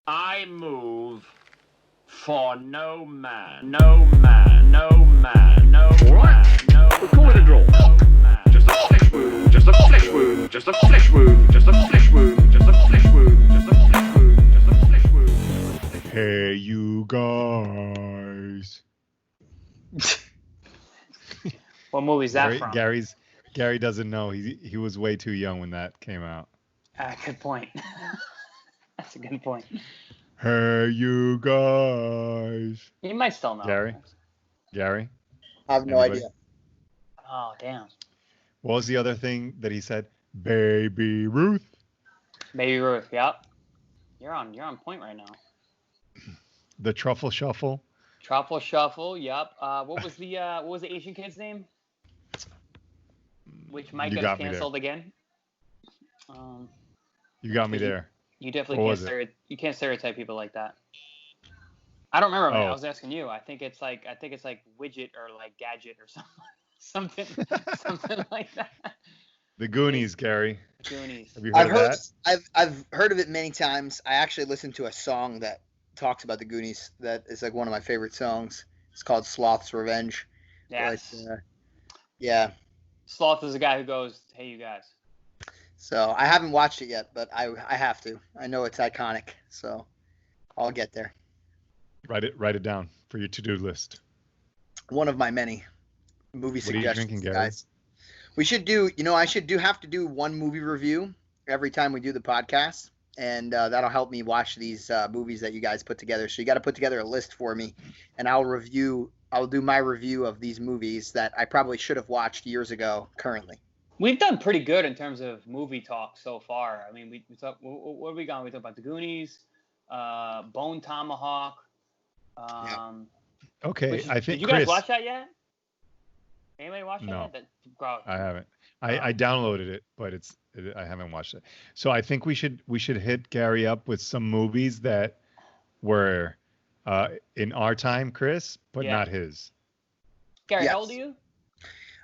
I move for no man, no man, no man, no man, no man. We're calling a draw. Just a flesh wound, just a flesh wound, just a flesh wound, just a flesh wound, just a flesh wound, just a flesh wound, just a flesh wound. Hey, you guys. What movie is that from? Gary doesn't know. He was way too young when that came out. Good point. That's a good point. Hey, you guys. You might still know. Gary? I have no idea. Oh, damn. What was the other thing that he said? Baby Ruth. Baby Ruth, yep. You're on point right now. The Truffle Shuffle. Truffle Shuffle, yep. What was the Asian kid's name? Which might get canceled again. You got me there. You definitely can't stereotype people like that. I don't remember, man. I was asking you. I think it's like widget or like gadget or something like that. The Goonies, Gary. Goonies. Have you heard of that? I've heard of it many times. I actually listened to a song that talks about the Goonies. That is like one of my favorite songs. It's called Sloth's Revenge. Yes. But, yeah. Sloth is the guy who goes, "Hey, you guys." So I haven't watched it yet, but I have to. I know it's iconic, so I'll get there. Write it down for your to-do list. One of my many movie suggestions, what are you drinking, guys. We should do. I have to do one movie review every time we do the podcast, and that'll help me watch these movies that you guys put together. So you got to put together a list for me, and I'll do my review of these movies that I probably should have watched years ago. Currently. We've done pretty good in terms of movie talk so far. I mean, we talk. What have we got? We talked about the Goonies, Bone Tomahawk. Okay, I think. Did you guys watch that yet? Anybody watch that No, yet? I haven't. I downloaded it, but I haven't watched it. So I think we should hit Gary up with some movies that were in our time, Chris, but not his. Gary, how old are you?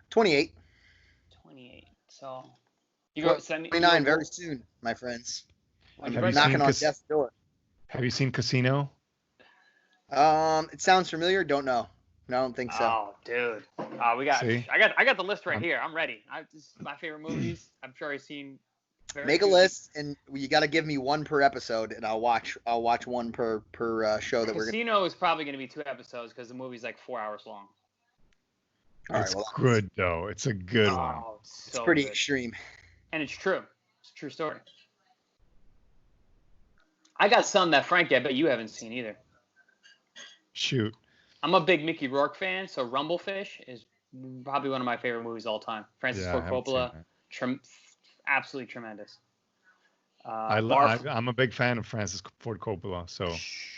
28. 28. So you go 29 very soon, my friends. I'm knocking on death's door. Have you seen Casino? It sounds familiar. Don't know. No, I don't think so. Oh, dude. We got. See? I got the list right here. I'm ready. This is my favorite movies. I'm sure I've seen. Make a list, and you got to give me one per episode, and I'll watch one per show that we're gonna. Casino is probably going to be 2 episodes because the movie's like 4 hours long. It's good though. It's a good one. It's pretty extreme. And it's true. It's a true story. I got some that Frankie, I bet you haven't seen either. Shoot. I'm a big Mickey Rourke fan, so Rumblefish is probably one of my favorite movies of all time. Francis Ford Coppola, absolutely tremendous. I'm a big fan of Francis Ford Coppola, so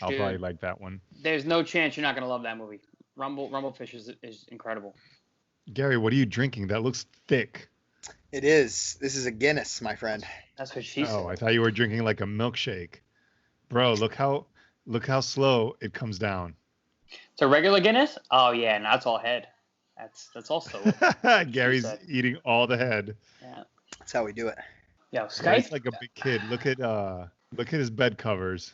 I'll probably like that one. There's no chance you're not going to love that movie. Rumblefish is incredible. Gary, what are you drinking? That looks thick. It is. This is a Guinness, my friend. That's what she said. Oh, I thought you were drinking like a milkshake. Bro, look how slow it comes down. It's a regular Guinness? Oh yeah, and that's all head. That's also Gary's eating all the head. Yeah. That's how we do it. Yeah, Skype. He's like a big kid. Look at his bed covers.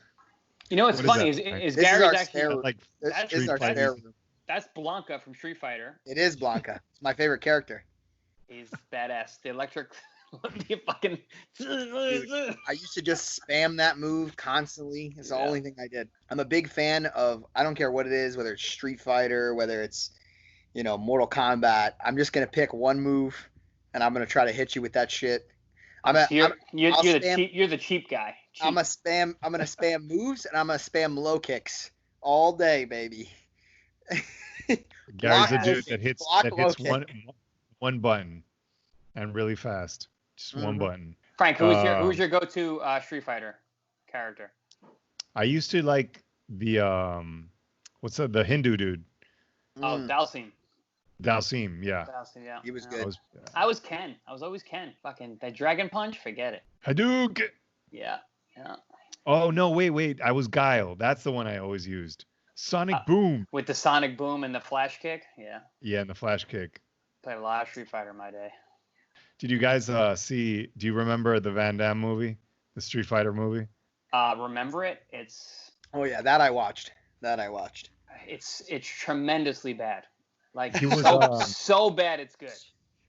You know what's funny is Gary's actually like this is our spare room. That's Blanca from Street Fighter. It is Blanca. It's my favorite character. He's badass. The electric. The fucking. Dude, I used to just spam that move constantly. It's the only thing I did. I'm a big fan of. I don't care what it is, whether it's Street Fighter, whether it's, Mortal Kombat. I'm just gonna pick one move, and I'm gonna try to hit you with that shit. You're the cheap guy. Cheap. I'm gonna spam moves, and I'm gonna spam low kicks all day, baby. Gary's a dude that hits one button, and really fast. Just one button. Frank, who's your go-to Street Fighter character? I used to like the the Hindu dude. Oh, Dalsim. Dalsim, yeah. Dalsim, yeah. He was good. I was Ken. I was always Ken. Fucking that Dragon Punch, forget it. Hadouken. Yeah. Oh no, wait. I was Guile. That's the one I always used. Sonic Boom. With the Sonic Boom and the Flash Kick, yeah. Yeah, and the Flash Kick. Played a lot of Street Fighter in my day. Did you guys do you remember the Van Damme movie? The Street Fighter movie? Remember It? Oh yeah, that I watched. It's tremendously bad. Like He was, so bad it's good.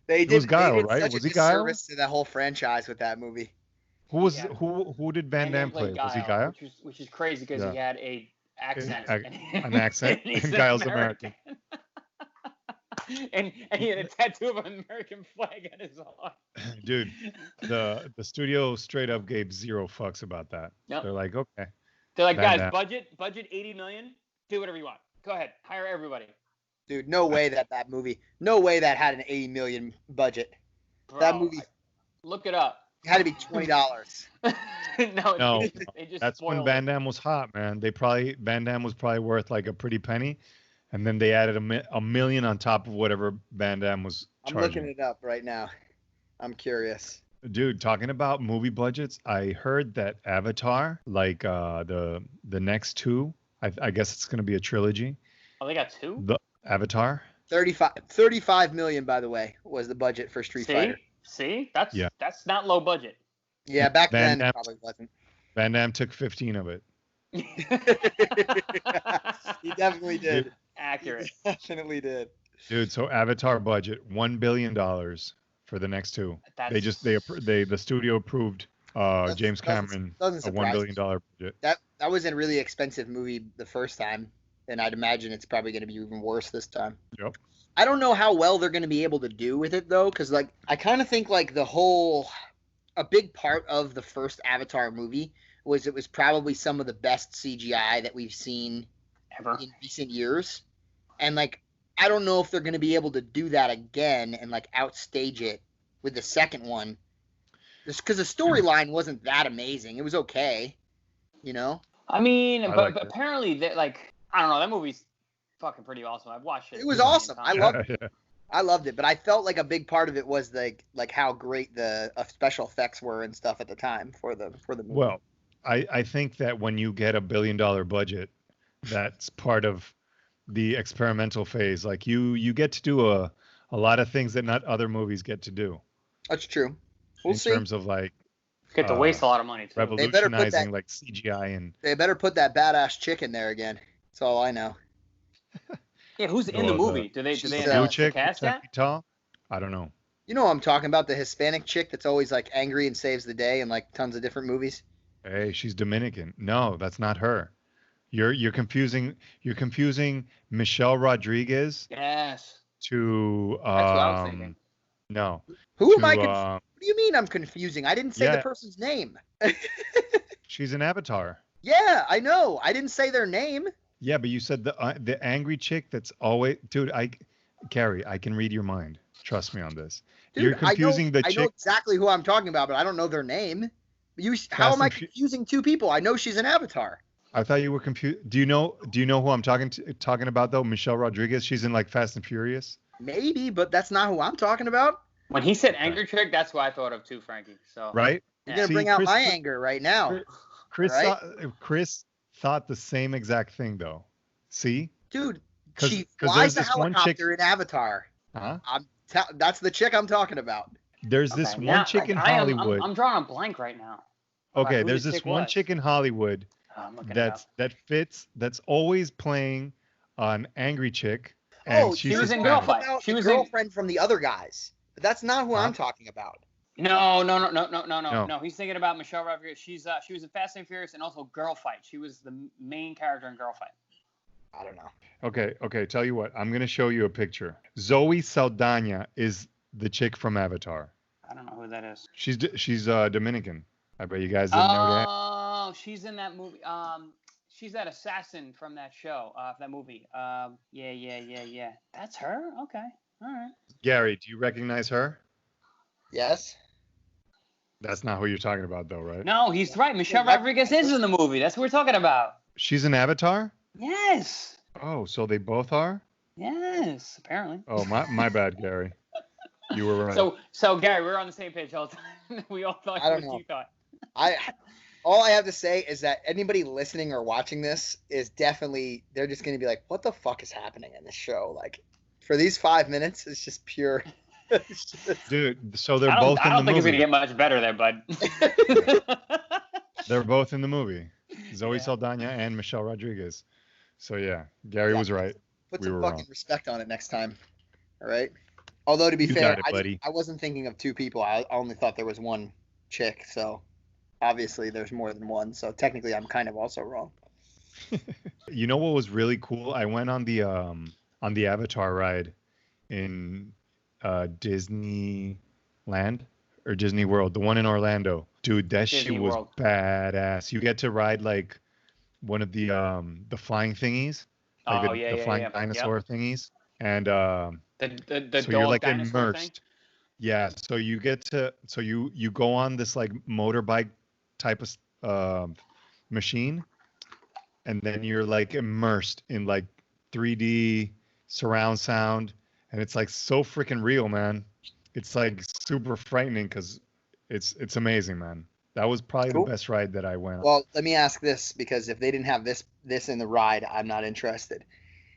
They was did, Guile, they did right? such Was a he Guile? disservice to the whole franchise with that movie. who did Van Van Damme played play? Was he Guile, Guile? which is crazy because Yeah. he had a accent. An accent. And he's Guile's American. and he had a tattoo of an American flag on his arm. Dude, the studio straight up gave zero fucks about that. Yep. They're like, okay. They're like, Van guys, Damme. budget 80 million. Do whatever you want. Go ahead, hire everybody. Dude, no way that movie, no way that had an 80 million budget. Bro, That movie look it up. had to be $20. No, they just that's when spoiled Van it. Damme was hot, man. Van Damme was probably worth like a pretty penny, and then they added a million on top of whatever Van Damme was I'm charging. looking it up right now. I'm curious. Dude, talking about movie budgets, I heard that Avatar, like the next two, I guess it's gonna be a trilogy. Oh, they got two? The Avatar. 35 million, by the way, was the budget for Street Fighter. See? That's Yeah. that's not low budget. Yeah, back Van then Damme- it probably wasn't. Van Damme took 15 of it. He definitely did. Accurate. He definitely did. Dude, so Avatar budget $1 billion for the next two. That's, The studio approved James Doesn't Cameron a $1 surprise billion me. budget. That was a really expensive movie the first time, and I'd imagine it's probably going to be even worse this time. Yep. I don't know how well they're going to be able to do with it though, because like I kind of think like a big part of the first Avatar movie was it was probably some of the best CGI that we've seen ever. in recent years, and like I don't know if they're going to be able to do that again and like outstage it with the second one, just because the storyline wasn't that amazing. It was okay, you know. I mean, I but liked it. apparently that like I don't know, that movie's fucking pretty awesome. I've watched it. It was a million awesome. I times. loved Yeah. I loved it, but I felt like a big part of it was like how great the special effects were and stuff at the time for the movie. Well, I think that when you get $1 billion budget, that's part of the experimental phase. Like you get to do a lot of things that not other movies get to do. That's true. We'll in see. terms of like Get to waste a lot of money too. They better put revolutionizing that- like CGI and They better put that badass chick in there again. That's all I know. Yeah, who's in the the- movie? Do they she's announce the new the chick, cast 10 yet? feet tall. I don't know. You know what I'm talking about? The Hispanic chick that's always like angry and saves the day in like tons of different movies. Hey, she's Dominican. No, that's not her. You're confusing Michelle Rodriguez Yes. to That's what I was thinking. no. Who am to, I? What do you mean I'm confusing? I didn't say the yeah. person's name. She's an Avatar. Yeah, I know. I didn't say their name. Yeah, but you said the angry chick that's always dude. Gary, I can read your mind. Trust me on this. Dude, You're confusing the I know chick. exactly who I'm talking about, but I don't know their name. How am I confusing two people? I know she's an Avatar. I thought you were confused. Do you know who I'm talking about though? Michelle Rodriguez. She's in like Fast and Furious. Maybe, but that's not who I'm talking about. When he said angry trick, that's what I thought of too, Frankie. So Right? You're gonna See, bring out Chris- my anger right now, Chris Right? Chris thought the same exact thing though. See? dude. 'Cause- She 'cause flies there's a this one chick- helicopter in Avatar. Huh? That's the chick I'm talking about. There's this Okay, one now, chick in I am- Hollywood. I'm drawing a blank right now. about Okay, who there's the this chick one was. chick in Hollywood Oh, I'm looking it up. that's always playing an angry chick. And Oh, she's she was in Hispanic. Girl Fight. About She the was in- girlfriend from the other guys, but that's not who Huh? I'm talking about. No. He's thinking about Michelle Rodriguez. She was in Fast and Furious and also Girl Fight. She was the main character in Girl Fight. I don't know. Okay. Tell you what, I'm gonna show you a picture. Zoe Saldana is the chick from Avatar. I don't know who that is. She's Dominican. I bet you guys didn't know that. Oh, she's in that movie. She's that assassin from that show, that movie. Yeah. That's her? Okay. All right. Gary, do you recognize her? Yes. That's not who you're talking about, though, right? No, he's right. Michelle Rodriguez is in the movie. That's what we're talking about. She's an Avatar? Yes. Oh, so they both are? Yes, apparently. Oh, my bad, Gary. You were right. So Gary, we're on the same page all the time. We all thought I don't what know. you thought. All I have to say is that anybody listening or watching this is definitely, they're just going to be like, what the fuck is happening in this show? Like, for these 5 minutes, it's just pure. Dude, so they're I both don't in think the it's movie. gonna get much better there, bud. They're both in the movie. Zoe Yeah. Saldana and Michelle Rodriguez. So yeah, Gary was right. Put We some were fucking wrong. respect on it next time. All right. Although to be You fair, got it, buddy. I wasn't thinking of two people. I only thought there was one chick. So obviously there's more than one. So technically I'm kind of also wrong. You know what was really cool? I went on the Avatar ride in Disneyland or Disney World, the one in Orlando. Dude, that Disney shit was World. badass. You get to ride like one of the flying thingies, like Oh, the flying Yep. dinosaur thingies, and The so you're dog like dinosaur immersed. Yeah, so you get to you go on this like motorbike type of machine, and then you're like immersed in like 3D surround sound, and it's like so freaking real, man. It's like super frightening because it's amazing, man. That was probably Cool. the best ride that I went on. Well, let me ask this, because if they didn't have this in the ride, I'm not interested.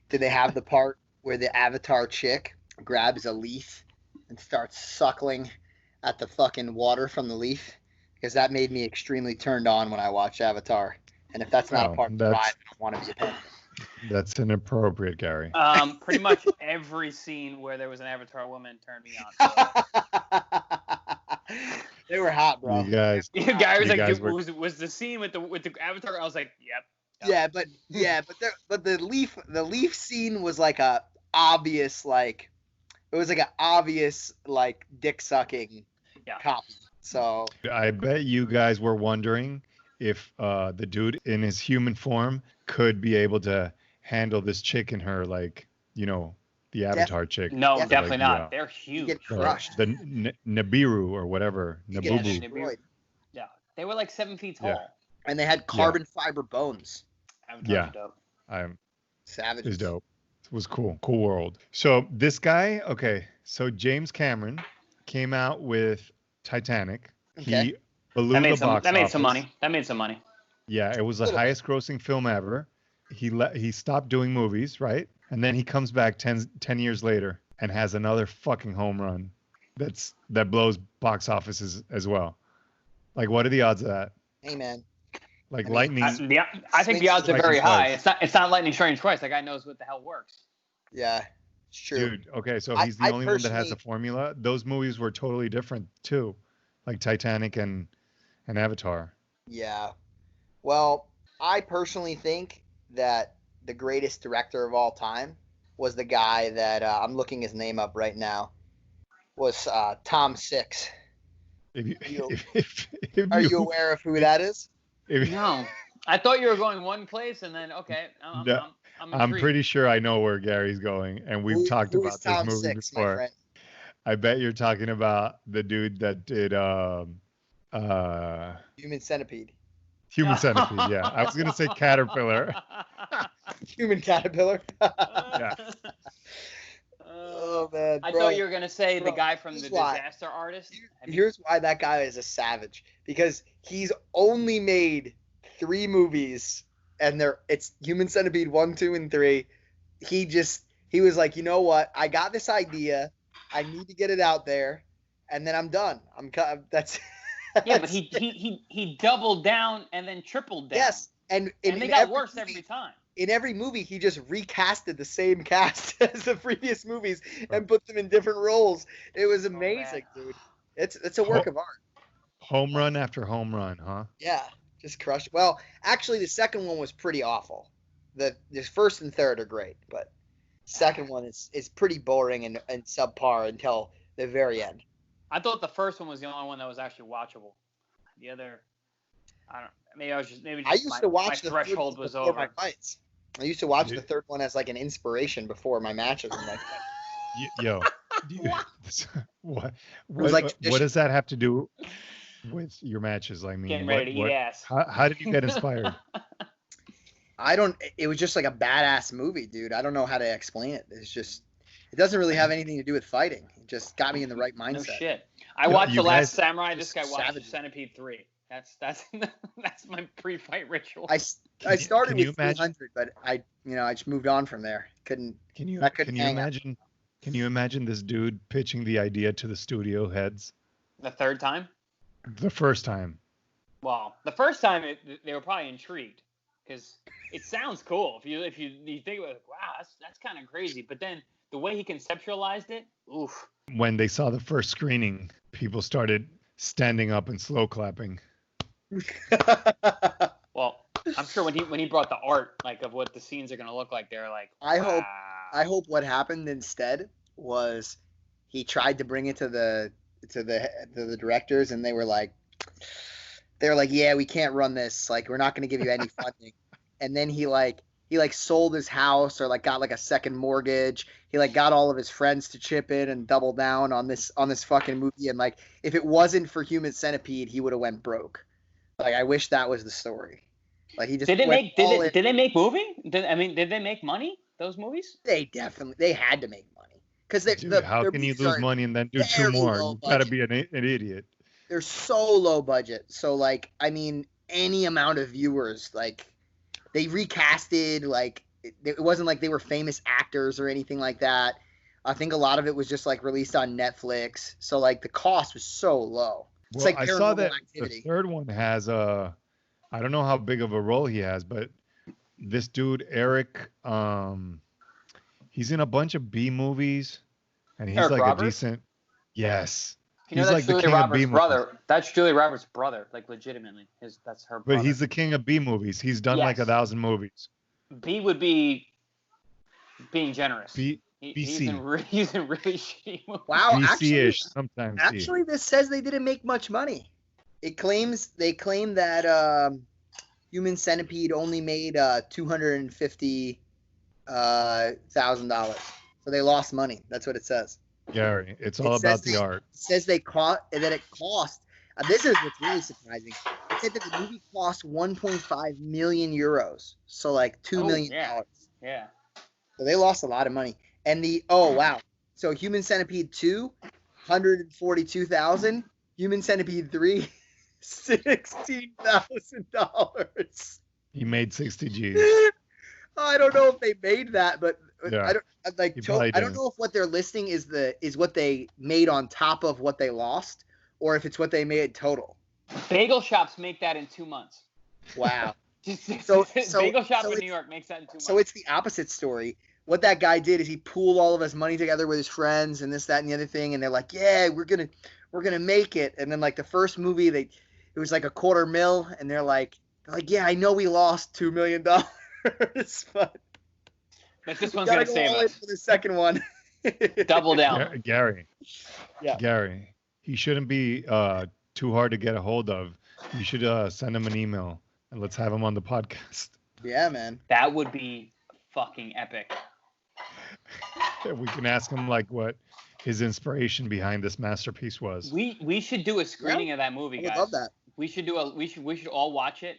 Did they have the part where the Avatar chick grabs a leaf and starts suckling at the fucking water from the leaf? Because that made me extremely turned on when I watched Avatar. And if that's not Oh, a part of the ride, I don't want to be a part of That's inappropriate, Gary. Pretty much every scene where there was an Avatar woman turned me on. So. it. They were hot, bro. You guys, Guy was You like, guys dude, was the scene with the Avatar? I was like, yep. Yeah, but the leaf scene was like a obvious like it was like an obvious like dick sucking Yeah. copy. So I bet you guys were wondering if the dude in his human form could be able to handle this chick in her, like, you know, the Avatar chick. No, Yeah. definitely Like, not. They're you huge. get The, crushed. the Nibiru or whatever. You get Nabubu. destroyed. Yeah, they were like 7 feet tall. Yeah. And they had carbon fiber bones. Avatar's Yeah. dope. I'm Savages. is dope. It was cool. Cool world. So this guy, okay. So James Cameron came out with Titanic. Okay. He blew That the made some. box That made some office. money. That made some money. Yeah, it was the Little. highest grossing film ever. He stopped doing movies, right? And then he comes back 10 years later and has another fucking home run that blows box offices as well. Like, what are the odds of that? Hey man. Like I mean, lightning. I think the odds are Lightning very high. strikes. It's not lightning striking twice. That guy knows what the hell works. Yeah. It's true. Dude, okay, so I- he's the I only one that has a personally- formula. Those movies were totally different too, like Titanic and Avatar. Yeah. Well, I personally think that the greatest director of all time was the guy that I'm looking his name up right now. Was Tom Six. If you, You- if Are you aware of who that is? if- No, I thought you were going one place, and then okay, No, I'm I'm intrigued. pretty sure I know where Gary's going, and we've Who- talked who about is this Tom movie Six, my before. friend? I bet you're talking about the dude that did Human Centipede. Human Centipede. Yeah, I was gonna say Caterpillar. Human Caterpillar. Yeah. Oh man. I bro. thought you were gonna say the Bro, guy from the here's why. Disaster Artist. Have you- Here's why that guy is a savage, because he's only made 3 movies, and it's Human Centipede 1, 2, and 3. He was like, you know what? I got this idea. I need to get it out there, and then I'm done. That's Yeah, but he doubled down and then tripled down. yes, and and they in got every worse movie- every time. In every movie, he just recasted the same cast as the previous movies and put them in different roles. It was amazing, dude. It's a work of art. Home run after home run, huh? Yeah, just crushed. Well, actually, the second one was pretty awful. The first and third are great, but second one is pretty boring and subpar until the very end. I thought the first one was the only one that was actually watchable. The other, I don't. Maybe I I used to watch my the third threshold one was before my over. fights. I used to watch Dude. the third one as like an inspiration before my matches. I'm like, Yo, what was like what does that have to do with your matches? I mean, Getting ready to eat ass. How did you get inspired? it was just like a badass movie, dude. I don't know how to explain it. It doesn't really have anything to do with fighting. It just got me in the right No mindset. shit. I Yo, watched you The Last guys- Samurai. This guy watched Savage. Centipede 3. That's that's my pre-fight ritual. I started can you with imagine- 300, but I just moved on from there. Couldn't. Can you I couldn't hang up. imagine? Can you imagine this dude pitching the idea to the studio heads The third time? the first time? Well, the first time they were probably intrigued because it sounds cool. If you think about it, wow, that's kind of crazy. But then the way he conceptualized it, oof. When they saw the first screening, people started standing up and slow clapping. Well, I'm sure when he brought the art like of what the scenes are gonna look like, they're like, I wow. hope what happened instead was he tried to bring it to the directors, and they were like, yeah, we can't run this. Like, we're not going to give you any funding. And then he sold his house or like got like a second mortgage. He like got all of his friends to chip in and double down on this fucking movie. And like, if it wasn't for Human Centipede, he would have went broke. Like, I wish that was the story. Like, he just did they make movie? Did they make money? Those movies? They had to make money because how can you lose money and then do two more? You gotta be an idiot. They're so low budget. So like, I mean, any amount of viewers, like, they recasted, like, it wasn't like they were famous actors or anything like that. I think a lot of it was just like released on Netflix. So like the cost was so low. It's Well, like I saw that Activity. the third one has I don't know how big of a role he has, but this dude, Eric, he's in a bunch of B movies and he's Eric like Roberts? a decent, yes. You know, He's that's like the Julia king of Roberts' B brother. movies. That's Julia Roberts' brother, like legitimately. That's her brother. But he's the king of B movies. He's done like Yes. 1,000 movies. B would be being generous. B, He's BC. in really shitty movies. Wow, BC-ish, sometimes C. actually, this says they didn't make much money. They claim that Human Centipede only made $250,000. So they lost money. That's what it says. Gary, it's all about the art. It says it cost. This is what's really surprising. It said that the movie cost 1.5 million euros. So like $2 million. Yeah. So they lost a lot of money. And wow. So Human Centipede 2, 142,000. Human Centipede 3, $16,000. He made 60 G's. I don't know if they made that, but Yeah. I don't know if what they're listing is what they made on top of what they lost, or if it's what they made total. Bagel shops make that in 2 months. Wow. So Bagel shop in New York makes that in 2 months. So it's the opposite story. What that guy did is he pooled all of his money together with his friends and this, that, and the other thing, and they're like, yeah, we're gonna make it. And then like the first movie, it was like $250,000, and they're like, yeah, I know we lost $2 million, but this one's gonna save us. For the second one. Double down. Gary. Yeah. Gary, he shouldn't be too hard to get a hold of. You should send him an email and let's have him on the podcast. Yeah, man. That would be fucking epic. We can ask him like what his inspiration behind this masterpiece was. We should do a screening of that movie, guys. I would love that. We should all watch it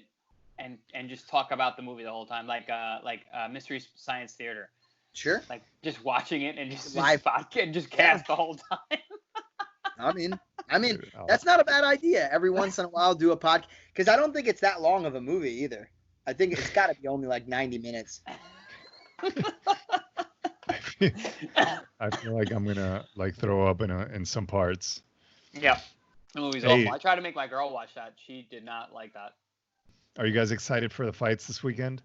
and just talk about the movie the whole time, like Mystery Science Theater. Sure. Like just watching it and just Live. and just cast the whole time. I mean, that's not a bad idea. Every once in a while, do a podcast, because I don't think it's that long of a movie either. I think it's got to be only like 90 minutes. I feel like I'm gonna like throw up in some parts. Yeah, the movie's awful. I tried to make my girl watch that. She did not like that. Are you guys excited for the fights this weekend?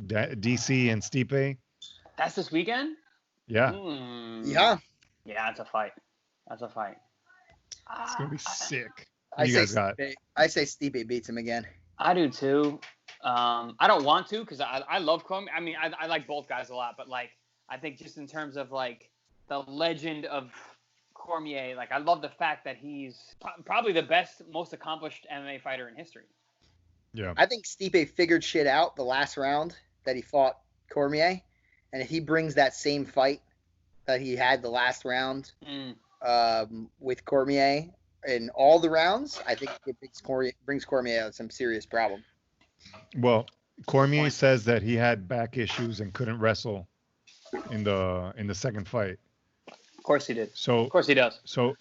DC and Stipe? That's this weekend? Yeah. Yeah. Yeah, it's a fight. That's a fight. It's gonna be sick. I say Stipe beats him again. I do too. I don't want to because I love Cormier. I mean, I like both guys a lot, but like I think just in terms of like the legend of Cormier, like I love the fact that he's probably the best, most accomplished MMA fighter in history. Yeah. I think Stipe figured shit out the last round that he fought Cormier, and if he brings that same fight that he had the last round with Cormier in all the rounds, I think it brings Cormier out some serious problem. Well, Cormier says that he had back issues and couldn't wrestle in the second fight. Of course he did. So of course he does. So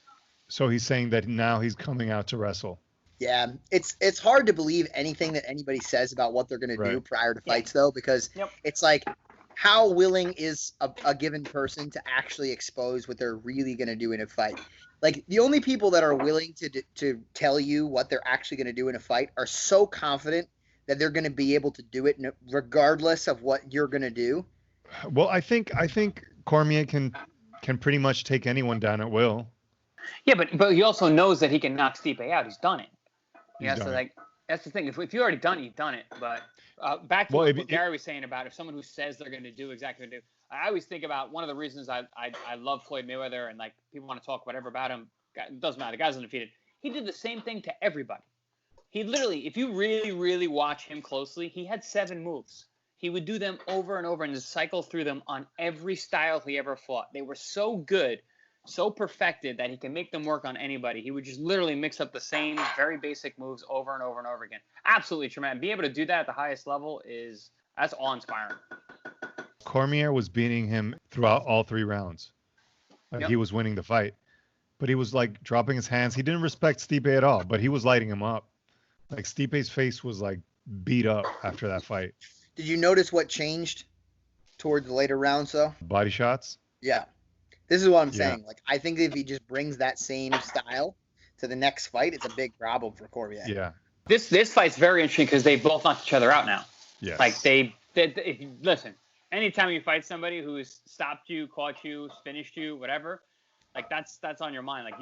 he's saying that now he's coming out to wrestle. Yeah, it's hard to believe anything that anybody says about what they're going to do prior to fights, though, because it's like, how willing is a given person to actually expose what they're really going to do in a fight? Like the only people that are willing to tell you what they're actually going to do in a fight are so confident that they're going to be able to do it regardless of what you're going to do. Well, I think Cormier can pretty much take anyone down at will. Yeah, but he also knows that he can knock Stipe out. He's done it. He's done so it. like that's the thing. If you already done it, you've done it. But back to what Gary was saying about if someone who says they're going to do exactly what they do. I always think about one of the reasons I love Floyd Mayweather, and like people want to talk whatever about him. It doesn't matter. The guy's undefeated. He did the same thing to everybody. He literally, if you really, really watch him closely, he had 7 moves. He would do them over and over and just cycle through them on every style he ever fought. They were so good, so perfected that he can make them work on anybody. He would just literally mix up the same very basic moves over and over and over again. Absolutely tremendous. Being able to do that at the highest level that's awe-inspiring. Cormier was beating him throughout all 3 rounds. Like He was winning the fight. But he was like dropping his hands. He didn't respect Stipe at all, but he was lighting him up. Like Stipe's face was like beat up after that fight. Did you notice what changed towards the later rounds though? Body shots? Yeah. This is what I'm saying. Like I think if he just brings that same style to the next fight, it's a big problem for Cormier. Yeah. This fight's very interesting because they both knocked each other out now. Yes. Like if you listen, anytime you fight somebody who's stopped you, caught you, finished you, whatever, like that's on your mind. Like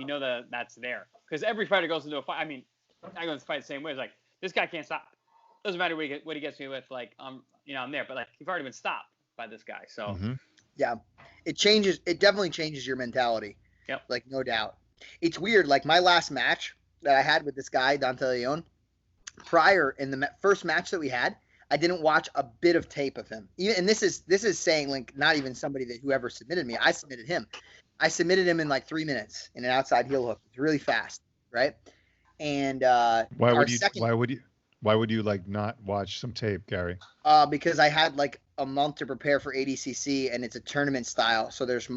that's there. Because every fighter goes into a fight. I mean, I go into fight the same way. It's like this guy can't stop. Doesn't matter what he gets me with. Like I'm there, but like you've already been stopped by this guy. So yeah, it changes. It definitely changes your mentality. Yep. Like no doubt. It's weird. Like my last match that I had with this guy Dante Leon. Prior in the first match that we had, I didn't watch a bit of tape of him. And this is saying like not even somebody that whoever submitted me. I submitted him. I submitted him in like 3 minutes in an outside heel hook. It's really fast, right? And why would you like not watch some tape, Gary? Because I had like a month to prepare for ADCC, and it's a tournament style, so there's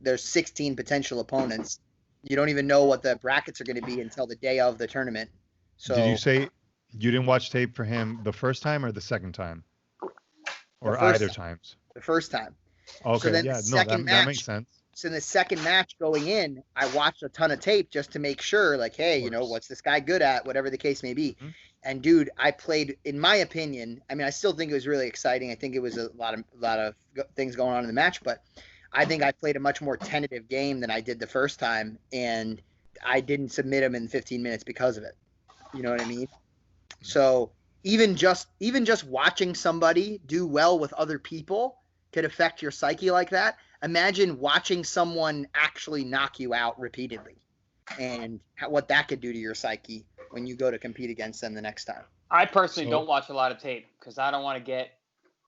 there's 16 potential opponents. You don't even know what the brackets are going to be until the day of the tournament. So did you say you didn't watch tape for him the first time or the second time, or either times? The first time. Okay, so then that makes sense. So in the second match going in, I watched a ton of tape just to make sure, like, hey, what's this guy good at, whatever the case may be. Mm-hmm. And dude, I played, in my opinion, I mean, I still think it was really exciting. I think it was a lot of things going on in the match, but I think I played a much more tentative game than I did the first time, and I didn't submit him in 15 minutes because of it. You know what I mean? So even just watching somebody do well with other people could affect your psyche like that. Imagine watching someone actually knock you out repeatedly, and what that could do to your psyche when you go to compete against them the next time. I personally don't watch a lot of tape because I don't want to get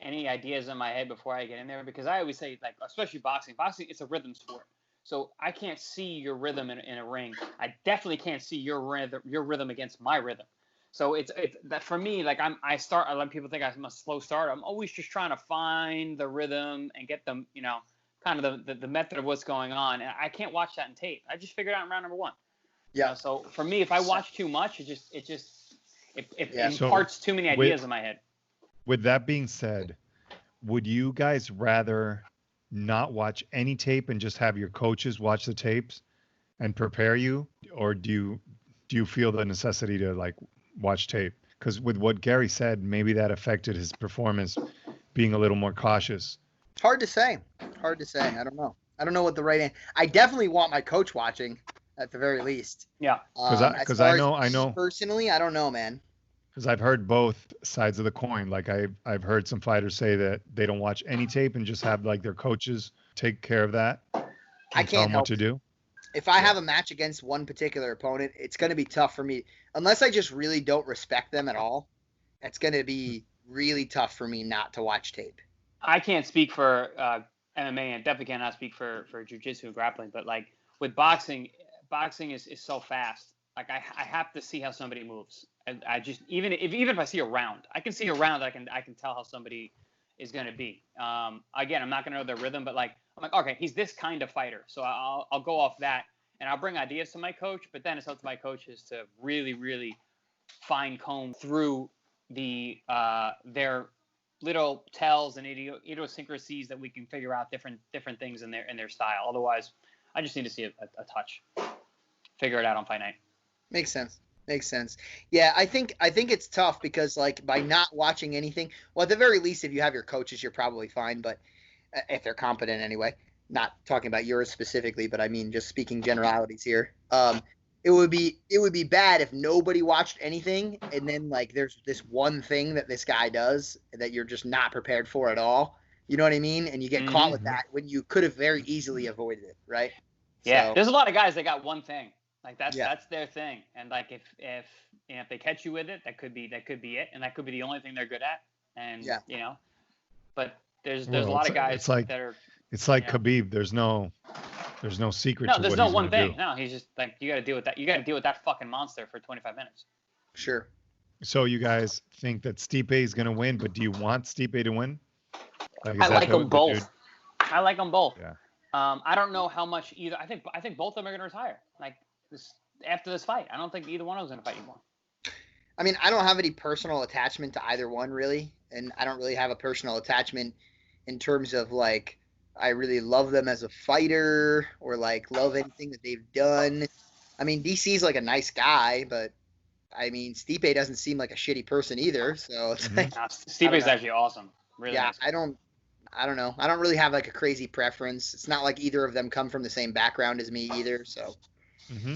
any ideas in my head before I get in there, because I always say, like, especially boxing, it's a rhythm sport. So I can't see your rhythm in a ring. I definitely can't see your rhythm against my rhythm. So it's that for me, like I let people think I'm a slow starter. I'm always just trying to find the rhythm and get them, kind of the method of what's going on. And I can't watch that in tape. I just figured out in round number 1. Yeah. So for me, if I watch too much, it imparts too many ideas in my head. With that being said, would you guys rather not watch any tape and just have your coaches watch the tapes and prepare you, or do you feel the necessity to like watch tape? Because with what Gary said, maybe that affected his performance, being a little more cautious. Hard to say. I don't know. I don't know what the right answer. I definitely want my coach watching at the very least. Yeah. Because I know personally, I don't know, man. Because I've heard both sides of the coin. Like I've heard some fighters say that they don't watch any tape and just have like their coaches take care of that. I can't tell them help what to do. If I have a match against one particular opponent, it's going to be tough for me. Unless I just really don't respect them at all, it's going to be really tough for me not to watch tape. I can't speak for MMA, and definitely cannot speak for jiu-jitsu and grappling. But like with boxing is so fast. Like I have to see how somebody moves. And I just even if I see a round, I can see a round. I can tell how somebody is going to be. Again, I'm not going to know their rhythm, but like I'm like, okay, he's this kind of fighter, so I'll go off that, and I'll bring ideas to my coach. But then it's up to my coaches to really, really fine comb through their little tells and idiosyncrasies that we can figure out different things in their style. Otherwise, I just need to see a touch. Figure it out on fight night. Makes sense. Yeah, I think it's tough because like by not watching anything, well, at the very least, if you have your coaches, you're probably fine. But if they're competent anyway, not talking about yours specifically, but I mean just speaking generalities here. It would be bad if nobody watched anything, and then like there's this one thing that this guy does that you're just not prepared for at all. You know what I mean? And you get caught with that when you could have very easily avoided it, right? Yeah, So, there's a lot of guys that got one thing. Like that's their thing, and like if they catch you with it, that could be it, and that could be the only thing they're good at, and you know. But there's a lot of guys that are. It's like Khabib. There's no secret. No, to there's what no he's one gonna thing. do. No, he's just like you got to deal with that. You got to deal with that fucking monster for 25 minutes. Sure. So you guys think that Stipe is gonna win, but do you want Stipe to win? I like them both. Dude? I like them both. Yeah. I don't know how much either. I think both of them are gonna retire. Like this after this fight. I don't think either one of them is gonna fight anymore. I mean, I don't have any personal attachment to either one really, and I don't really have a personal attachment in terms of like I really love them as a fighter or like love anything that they've done. I mean, DC's like a nice guy, but I mean, Stipe doesn't seem like a shitty person either. So it's like, Stipe's actually awesome. Really yeah, nice. I don't know. I don't really have like a crazy preference. It's not like either of them come from the same background as me either. So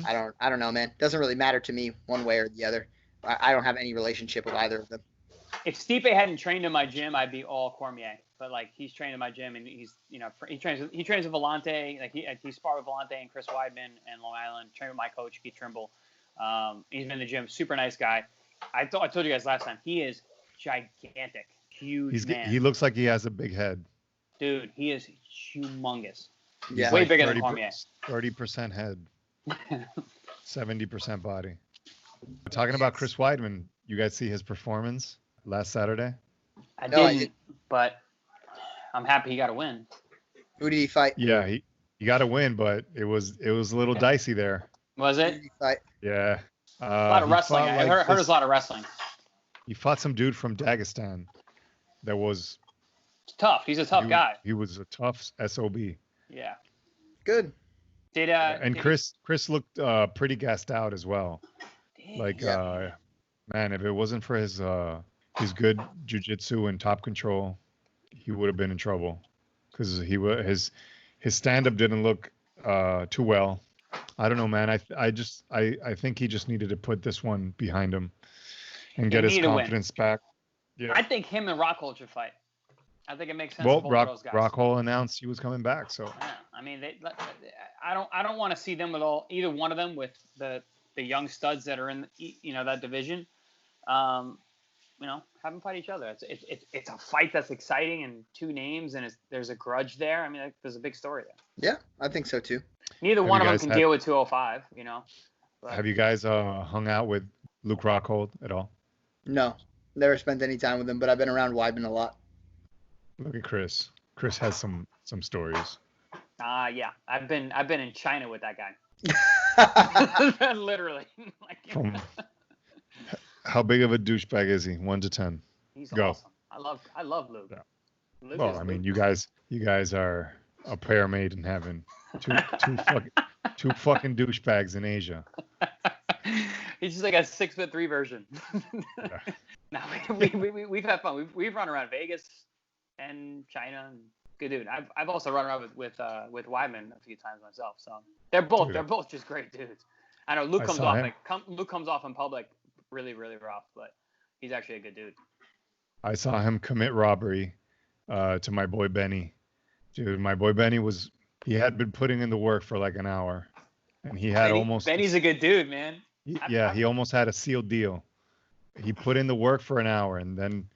I don't know, man. Doesn't really matter to me one way or the other. I don't have any relationship with either of them. If Stipe hadn't trained in my gym, I'd be all Cormier. But like he's trained in my gym, and he's he trains with Volante. Like he sparred with Volante and Chris Weidman and Long Island. Trained with my coach Keith Trimble. He's been in the gym. Super nice guy. I told you guys last time. He is gigantic, huge man. He looks like he has a big head. Dude, he is humongous. Yeah, way bigger than Cormier. 30% head, 70% body. Talking about Chris Weidman, you guys see his performance last Saturday? I didn't, but I'm happy he got a win. Who did he fight? Yeah, he got a win, but it was a little dicey there. Was Who it? did he fight? Yeah. A lot of wrestling. I heard there's a lot of wrestling. He fought some dude from Dagestan that was tough. He's a tough guy. He was a tough SOB. Yeah. Good. And Chris looked pretty gassed out as well. Like man, if it wasn't for his good jiu-jitsu and top control, he would have been in trouble because his stand-up didn't look too well. I don't know, man. I think he just needed to put this one behind him and get his confidence back. Yeah. I think him and Rockhold should fight. I think it makes sense. Well, for both those guys. Rockhold announced he was coming back, so. Yeah, I mean, I don't want to see them with either one of them with the young studs that are in that division. Have them fight each other. It's a fight that's exciting and two names and there's a grudge there. I mean, there's a big story there. Yeah, I think so too. Neither one of them can deal with 205. But. Have you guys hung out with Luke Rockhold at all? No, never spent any time with him, but I've been around Weidman a lot. Look at Chris. Chris has some stories. Yeah, I've been in China with that guy. Literally. How big of a douchebag is he? 1 to 10. He's awesome. I love Luke. Yeah. Luke well, I mean, you guys are a pair made in heaven. Two fucking douchebags in Asia. He's just like a 6'3" version. Yeah. No, we've had fun. We've run around Vegas and China. And good dude. I've also run around with Weidman a few times myself. So they're both just great dudes. I know Luke comes off in public really, really rough, but he's actually a good dude. I saw him commit robbery to my boy Benny. Dude, my boy Benny he had been putting in the work for like an hour, and he had Benny's a good dude, man. He almost had a sealed deal. He put in the work for an hour, and then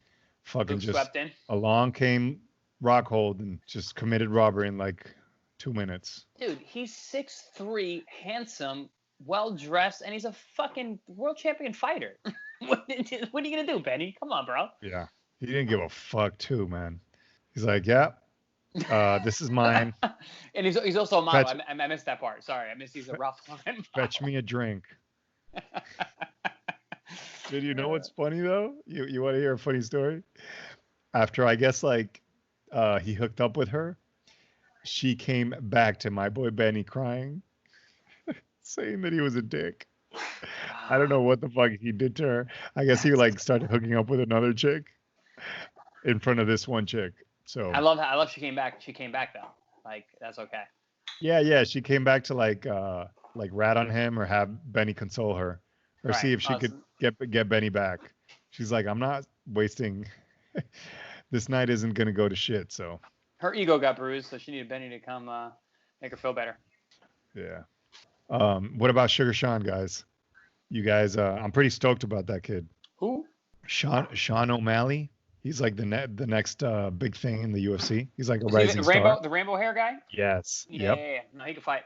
fucking Luke just swept in. Along came Rockhold and just committed robbery in like 2 minutes. Dude, he's 6'3", handsome, well dressed, and he's a fucking world champion fighter. What are you gonna do, Benny? Come on, bro. Yeah, he didn't give a fuck too, man. He's like, yeah, this is mine. And he's also a model. I missed that part. Sorry, I missed. He's a rough one. Fetch me a drink. Dude, you know what's funny though? You want to hear a funny story? After I guess like he hooked up with her, she came back to my boy Benny crying, saying that he was a dick. I don't know what the fuck he did to her. I guess he like started hooking up with another chick in front of this one chick. So I love she came back. She came back though. Like that's okay. yeah, she came back to like rat on him or have Benny console her or see if she could get Benny back. She's like, I'm not wasting. This night isn't gonna go to shit. So her ego got bruised, so she needed Benny to come make her feel better. Yeah. What about Sugar Sean, guys? You guys, I'm pretty stoked about that kid. Who? Sean O'Malley. He's like the next big thing in the UFC. He's like a rising star. The rainbow hair guy? Yes. Yeah, Yep. yeah. No, he can fight.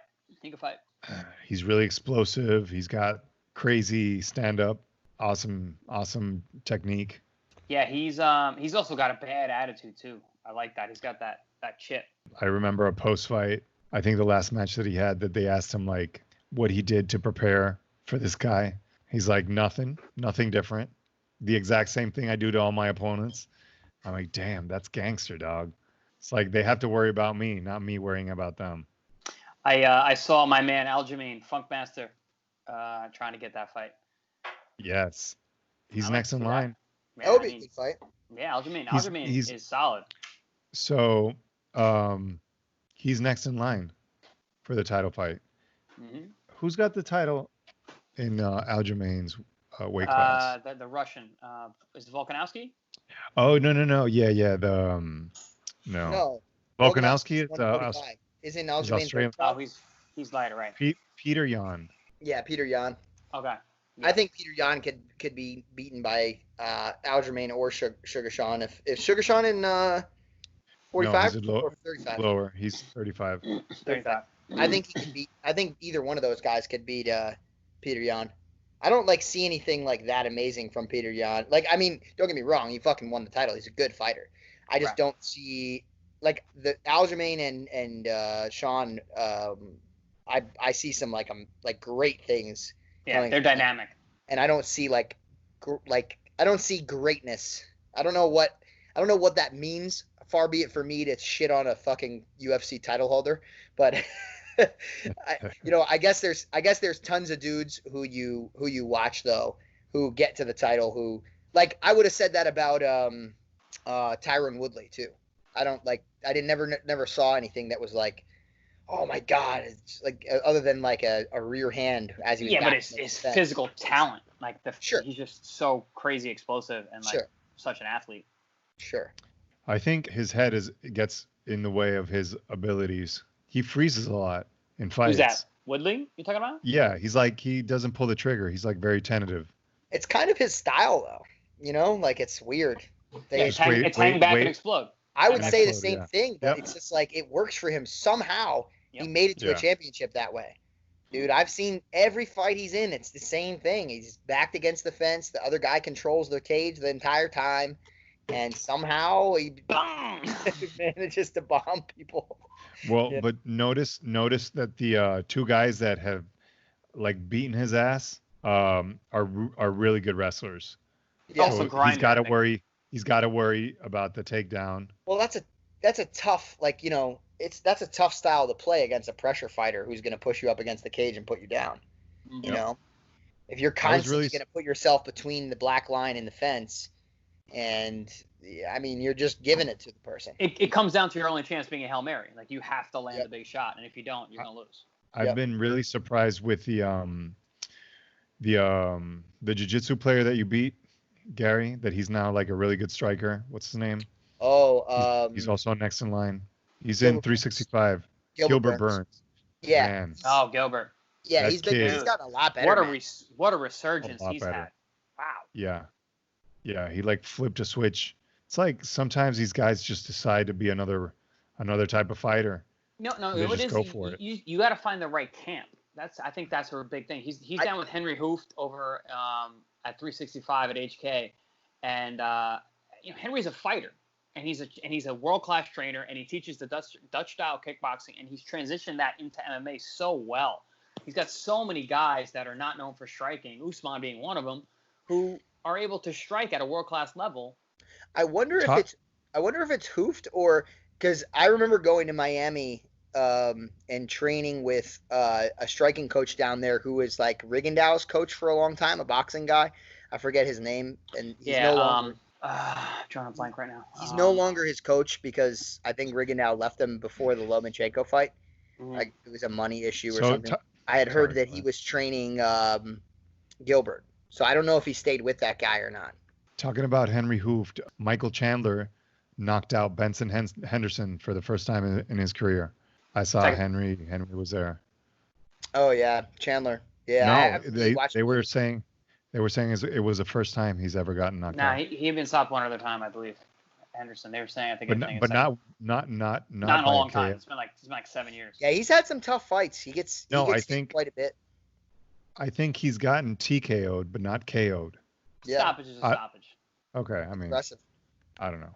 He's really explosive. He's got crazy stand-up, awesome technique. Yeah, he's also got a bad attitude too. I like that. He's got that chip. I remember a post-fight. I think the last match that he had, that they asked him like what he did to prepare for this guy. He's like, nothing different. The exact same thing I do to all my opponents. I'm like, damn, that's gangster, dog. It's like they have to worry about me, not me worrying about them. I saw my man Aljamain Funkmaster trying to get that fight. Yes, he's next in line. Yeah, That would be a good fight. Yeah, Aljamain is solid. So, he's next in line for the title fight. Mm-hmm. Who's got the title in Aljamain's weight class? The Russian. Is it Volkanovski? Oh no. Yeah. No. Volkanovski is in Australian. Aljamain. Oh, he's lighter, right? Peter Yan. Yeah, Peter Yan. Okay. Yeah. I think Peter Yan could be beaten by Aljamain or Sugar Sean if Sugar Sean in 45 or 35. Lower. He's 35. 35. I think he could beat. I think either one of those guys could beat Peter Yan. I don't see anything like that amazing from Peter Yan. Like, I mean, don't get me wrong, he fucking won the title. He's a good fighter. I just don't see like the Aljamain and Sean. I see some like great things. Yeah, they're dynamic. And I don't see I don't see greatness. I don't know what that means. Far be it for me to shit on a fucking UFC title holder, but I guess there's tons of dudes who you watch though who get to the title who like I would have said that about Tyron Woodley too. I never saw anything that was like, oh my god, it's like other than like a rear hand as he was. Yeah, but it's physical talent. Like he's just so crazy explosive and like such an athlete. Sure. I think his head gets in the way of his abilities. He freezes a lot in fights. Who's that? Woodley? You talking about? Yeah, he's like he doesn't pull the trigger. He's like very tentative. It's kind of his style though. Like it's weird. It's hang back and explode. I would say the same thing, but it's just like it works for him somehow. He made it to a championship that way. Dude, I've seen every fight he's in. It's the same thing. He's backed against the fence. The other guy controls the cage the entire time. And somehow he manages to bomb people. Well, but notice that the two guys that have like beaten his ass are really good wrestlers. Yeah. So he's got to worry about the takedown. Well, that's a tough that's a tough style to play against a pressure fighter who's going to push you up against the cage and put you down. Mm-hmm. You know, if you're constantly going to put yourself between the black line and the fence. And I mean, you're just giving it to the person. It comes down to your only chance being a Hail Mary. Like you have to land a big shot, and if you don't, you're gonna lose. I've been really surprised with the jiu-jitsu player that you beat, Gary. That he's now like a really good striker. What's his name? Oh, he's also next in line. He's in 365. Gilbert Burns. Yeah. Man. Oh, Gilbert. Yeah, he's gotten a lot better. What a resurgence he's had. Wow. Yeah. Yeah, he like flipped a switch. It's like sometimes these guys just decide to be another type of fighter. No, they it just is. Go for it. You got to find the right camp. I think that's a big thing. He's down with Henry Hooft over at 365 at HK, and Henry's a fighter, and he's a world class trainer, and he teaches the Dutch style kickboxing, and he's transitioned that into MMA so well. He's got so many guys that are not known for striking, Usman being one of them, who are able to strike at a world-class level. I wonder if it's Hooft or because I remember going to Miami and training with a striking coach down there who was like Rigondeaux's coach for a long time, a boxing guy. I forget his name, and he's no longer. Drawing a blank right now. He's no longer his coach because I think Rigondeaux left him before the Lomachenko fight. Like it was a money issue or something. I had heard that he was training Gilbert, so I don't know if he stayed with that guy or not. Talking about Henry Hooft, Michael Chandler knocked out Benson Henderson for the first time in his career. I saw Henry was there. Oh yeah, Chandler. Yeah. No, they were saying it was the first time he's ever gotten knocked out. Nah, he had been stopped one other time, I believe. Henderson. They were saying, I think. But not in a long time. It's been like 7 years. Yeah, he's had some tough fights. He gets I think quite a bit. I think he's gotten TKO'd, but not KO'd. Yeah. Stoppage is a stoppage. Okay, I mean, impressive. I don't know.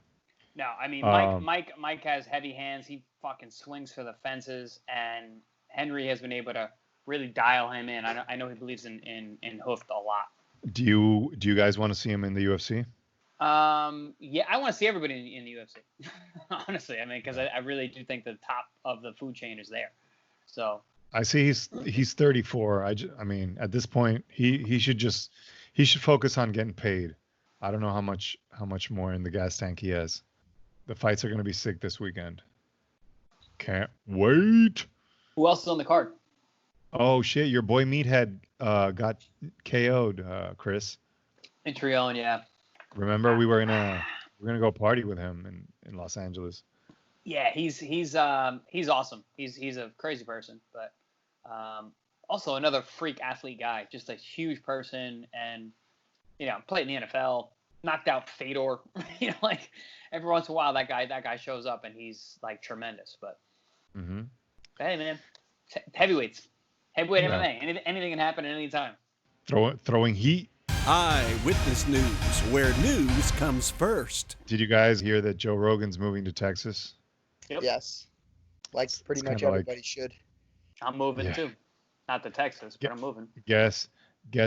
No, I mean Mike has heavy hands. He fucking swings for the fences, and Henry has been able to really dial him in. I know he believes in Hooft a lot. Do you guys want to see him in the UFC? Yeah, I want to see everybody in the UFC. Honestly, I mean, because I really do think the top of the food chain is there. So I see he's 34. I mean, at this point, he should focus on getting paid. I don't know how much more in the gas tank he has. The fights are going to be sick this weekend. Can't wait. Who else is on the card? Oh shit, your boy Meathead got KO'd, Chris. In Trion, yeah. Remember we were gonna go party with him in Los Angeles. Yeah, he's awesome. He's a crazy person, but also another freak athlete guy, just a huge person, and played in the NFL, knocked out Fedor. Like every once in a while that guy shows up and he's like tremendous. But hey man, heavyweights, heavyweight MMA, anything can happen at any time. Throwing heat. Eyewitness News, where news comes first. Did you guys hear that Joe Rogan's moving to Texas? Yep. Yes. Like pretty much everybody should. I'm moving too. Not to Texas, but I'm moving. Guess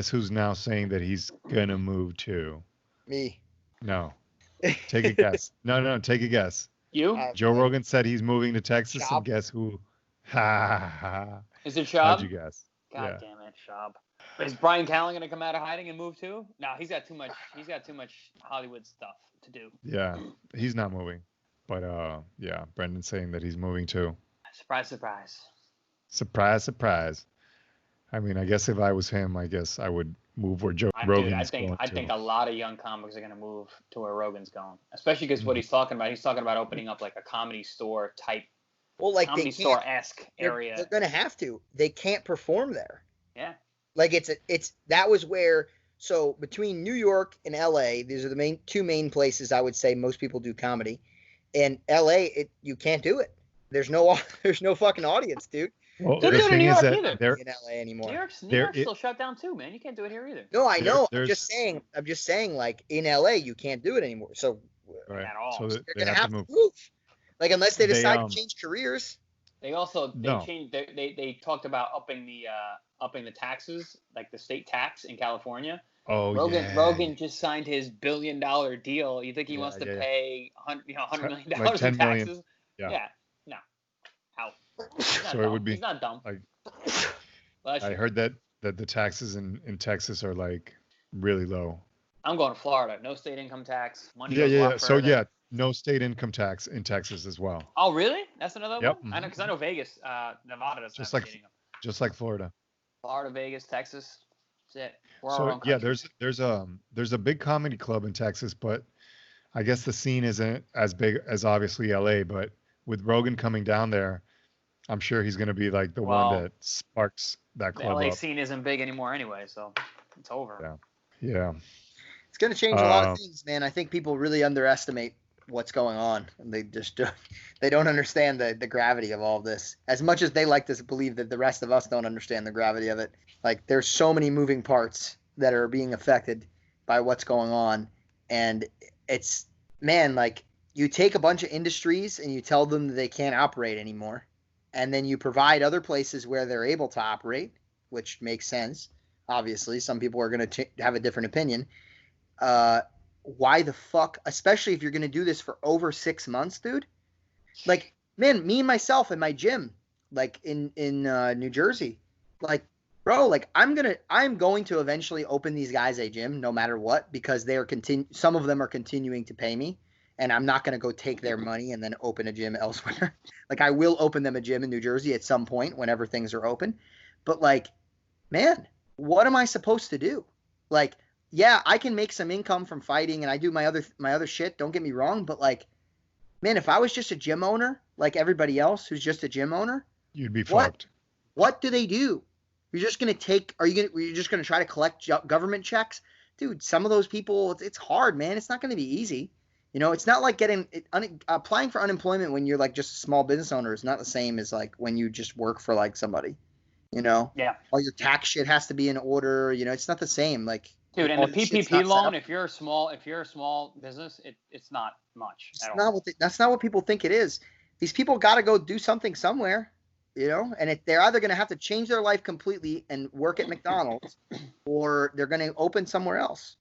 who's now saying that he's gonna move too? Me. No. Take a guess. No, take a guess. You? Joe Rogan said he's moving to Texas, Chump. and guess who? Ha. Is it Shab? How'd you guess? God damn it, Shab. Is Brian Callen gonna come out of hiding and move too? No, he's got too much Hollywood stuff to do. Yeah, he's not moving. But yeah, Brendan's saying that he's moving too. Surprise, surprise. Surprise, surprise. I mean, I guess if I was him, I guess I would move where Joe Rogan's going. I think a lot of young comics are gonna move to where Rogan's going, especially because what he's talking about. He's talking about opening up like a comedy store type, comedy store-esque area. They're gonna have to. They can't perform there. Yeah. Like that was where, so between New York and LA, these are the two main places I would say most people do comedy. In LA, you can't do it. There's no fucking audience, dude. Well, Don't do it in New York either. In LA anymore. New York's still shut down too, man. You can't do it here either. No, I know. I'm just saying, like in LA, you can't do it anymore. So right. At all. So they're gonna have to move. Like unless they decide to change careers. They also changed. They talked about upping the taxes, like the state tax in California. Oh, Rogan just signed his $1 billion deal. You think he wants to pay $100 million like in taxes? Yeah. No. Out. So it would be. He's not dumb. Like, I heard that the taxes in Texas are like really low. I'm going to Florida. No state income tax. Money Yeah. So no state income tax in Texas as well. Oh, really? That's another one? Mm-hmm. I know, because I know Vegas, Nevada doesn't have state income. Just like Florida. Florida, Vegas, Texas. That's it. We're So our own country. there's a big comedy club in Texas, but I guess the scene isn't as big as obviously LA. But with Rogan coming down there, I'm sure he's going to be like the one that sparks that club the LA up. scene isn't big anymore anyway, so it's over. Yeah. It's going to change a lot of things, man. I think people really underestimate what's going on, and they don't understand the gravity of all of this. As much as they like to believe that the rest of us don't understand the gravity of it, like there's so many moving parts that are being affected by what's going on, and it's, man, like you take a bunch of industries and you tell them that they can't operate anymore, and then you provide other places where they're able to operate, which makes sense. Obviously, some people are going to have a different opinion. Why the fuck, especially if you're going to do this for over 6 months, dude? Like, man, me and myself in my gym, like in New Jersey. Like, bro, like I'm going to eventually open these guys a gym no matter what, because some of them are continuing to pay me, and I'm not going to go take their money and then open a gym elsewhere. Like, I will open them a gym in New Jersey at some point whenever things are open. But like, man, what am I supposed to do? Like, yeah, I can make some income from fighting and I do my other shit, don't get me wrong, but like, man, if I was just a gym owner like everybody else who's just a gym owner, you'd be fucked. What do they do? You're just going to try to collect government checks? Dude, some of those people, it's hard, man. It's not going to be easy. You know, it's not like applying for unemployment when you're like just a small business owner is not the same as like when you just work for like somebody, you know? Yeah. All your tax shit has to be in order. You know, it's not the same. Like, dude, and the PPP loan, if you're a small business, it's not much at all. That's not what people think it is. These people got to go do something somewhere, you know, and they're either going to have to change their life completely and work at McDonald's, or they're going to open somewhere else.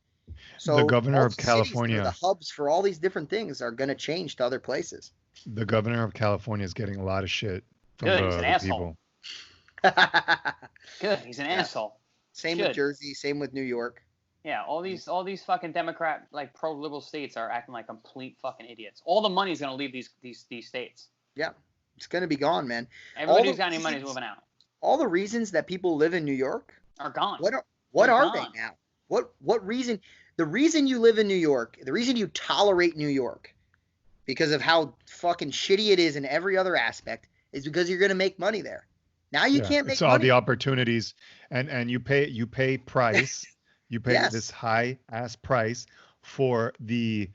So the governor of California, the hubs for all these different things are going to change to other places. The governor of California is getting a lot of shit from Good, he's an people. Good, he's an asshole. Same with Jersey, same with New York. Yeah, all these fucking Democrat, like pro-liberal states are acting like complete fucking idiots. All the money's gonna leave these states. Yeah, it's gonna be gone, man. Everybody who's got any money is moving out. All the reasons that people live in New York are gone. What are they now? What reason? The reason you live in New York, the reason you tolerate New York, because of how fucking shitty it is in every other aspect, is because you're gonna make money there. Now you can't make money. All the opportunities, and you pay price. You pay this high ass price for the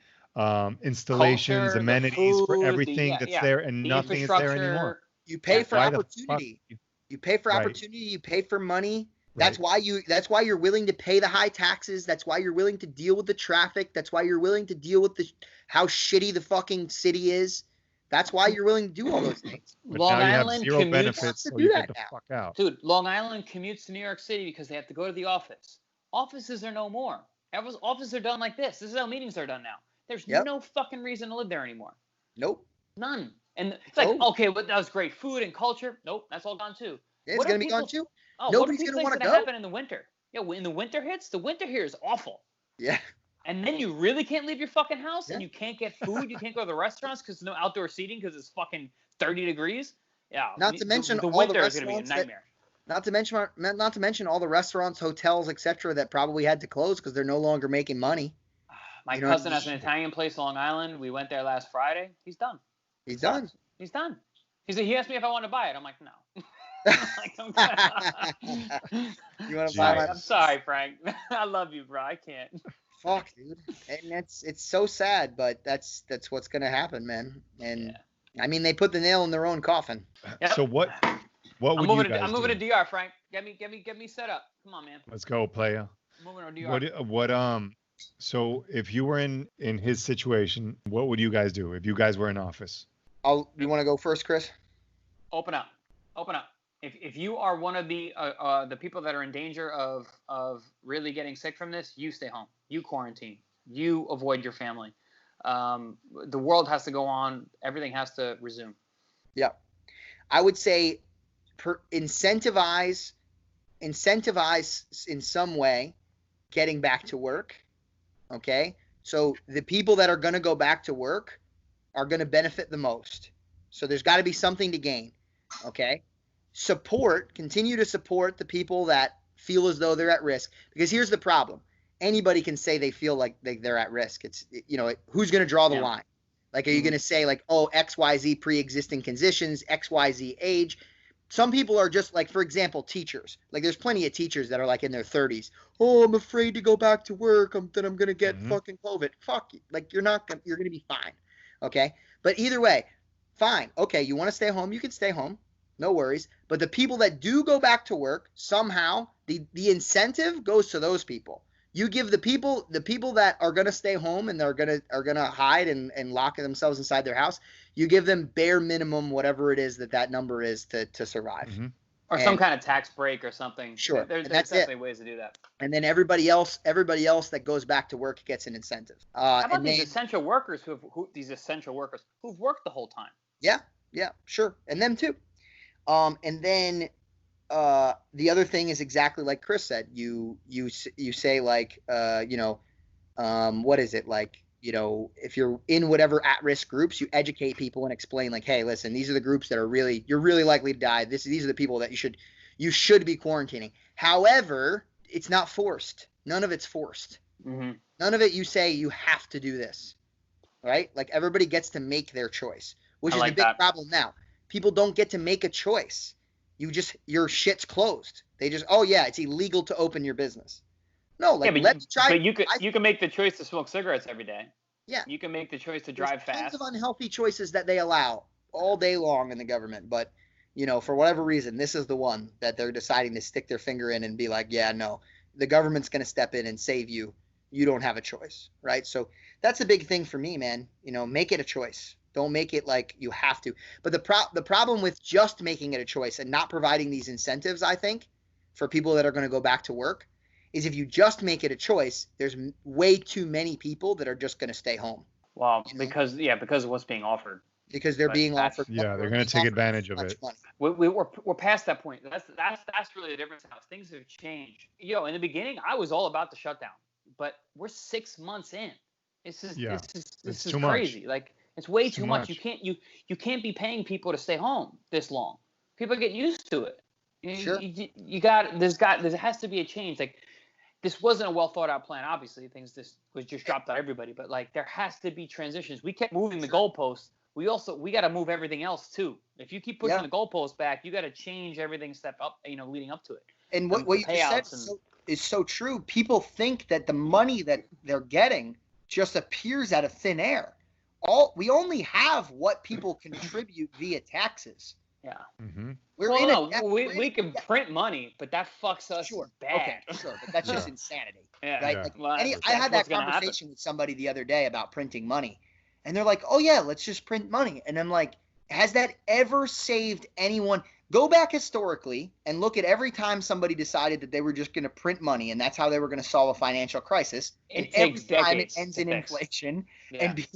installations, culture, amenities, food, for everything that's there, and nothing is there anymore. You pay for opportunity. You pay for opportunity. You pay for money. That's why you're willing to pay the high taxes. That's why you're willing to deal with the traffic. That's why you're willing to deal with how shitty the fucking city is. That's why you're willing to do all those things. But Long now Island you have zero commutes benefits, to so do you that get the now. fuck out. Dude, Long Island commutes to New York City because they have to go to the office. Offices are no more. Offices are done like this. This is how meetings are done now. There's no fucking reason to live there anymore. Nope. None. And it's like, okay, but that was great. Food and culture. Nope, that's all gone too. Yeah, it's going to be gone too. Oh, nobody's going to want to go. Happen in the winter? Yeah, when the winter hits, the winter here is awful. Yeah. And then you really can't leave your fucking house, and you can't get food. You can't go to the restaurants because there's no outdoor seating because it's fucking 30 degrees. Yeah. Not to mention the all winter the is going to be a nightmare. Not to mention all the restaurants, hotels, etc. that probably had to close because they're no longer making money. My cousin has an Italian place on Long Island. We went there last Friday. He's done. He's done. He's done. He asked me if I want to buy it. I'm like, no. You want to buy my? I'm sorry, Frank. I love you, bro. I can't. Fuck, dude. And it's so sad, but that's what's gonna happen, man. And I mean, they put the nail in their own coffin. Yep. So what would you guys do? I'm moving to DR, Frank. Get me set up. Come on, man. Let's go, playa. I'm moving to DR. What so if you were in his situation, what would you guys do if you guys were in office? You want to go first, Chris? Open up. If you are one of the people that are in danger of really getting sick from this, you stay home. You quarantine. You avoid your family. The world has to go on. Everything has to resume. Yeah, I would say incentivize in some way getting back to work. Okay, so the people that are going to go back to work are going to benefit the most. So there's got to be something to gain. Okay, continue to support the people that feel as though they're at risk, because here's the problem. Anybody can say they feel like they're at risk. It's, who's going to draw the line? Like, are you going to say like, oh, XYZ pre-existing conditions, XYZ age? Some people are just like, for example, teachers. Like, there's plenty of teachers that are like in their 30s. Oh, I'm afraid to go back to work. I'm going to get fucking COVID. Fuck you. Like, you're going to be fine. Okay. But either way, fine. Okay. You want to stay home? You can stay home. No worries. But the people that do go back to work, somehow the incentive goes to those people. You give the people that are going to stay home and are going to hide and lock themselves inside their house, you give them bare minimum, whatever it is that number is to survive. Mm-hmm. Or some kind of tax break or something. Sure. There's definitely ways to do that. And then everybody else that goes back to work gets an incentive. How about these essential workers who've worked the whole time? Yeah, sure. And them too. And then the other thing is exactly like Chris said. You say like what is it like? If you're in whatever at-risk groups, you educate people and explain like, hey, listen, these are the groups that you're really likely to die. These are the people that you should be quarantining. However, it's not forced. None of it's forced. Mm-hmm. None of it you say you have to do this, right? Like everybody gets to make their choice, which is the big problem now. People don't get to make a choice. Your shit's closed. They just, oh yeah, it's illegal to open your business. No, like let's try. But you can make the choice to smoke cigarettes every day. Yeah. You can make the choice to drive fast. Tons of unhealthy choices that they allow all day long in the government, but for whatever reason, this is the one that they're deciding to stick their finger in and be like, yeah, no, the government's going to step in and save you. You don't have a choice, right? So that's a big thing for me, man. Make it a choice. Don't make it like you have to. But the problem with just making it a choice and not providing these incentives, I think, for people that are going to go back to work, is if you just make it a choice, there's way too many people that are just going to stay home. Well, because of what's being offered. Because they're being offered. Yeah, they're going to take advantage of it. We're past that point. That's really the difference now. Things have changed. In the beginning, I was all about the shutdown, but we're 6 months in. This is crazy. Much. Like it's way too much. You can't be paying people to stay home this long. People get used to it. Sure. There has to be a change. Like this wasn't a well thought out plan. Obviously, this was just dropped on everybody. But like there has to be transitions. We kept moving the goalposts. We got to move everything else too. If you keep pushing the goalposts back, you got to change everything step up. Leading up to it. And what you just said is so true. People think that the money that they're getting just appears out of thin air. We only have what people contribute via taxes. Yeah. Mm-hmm. We can print money, but that fucks us bad. Okay, sure, but that's just insanity. Yeah. Right? Yeah. Like, Well, I had that conversation with somebody the other day about printing money. And they're like, oh, yeah, let's just print money. And I'm like, has that ever saved anyone? Go back historically and look at every time somebody decided that they were just going to print money and that's how they were going to solve a financial crisis. And every time it ends in inflation. Yeah. And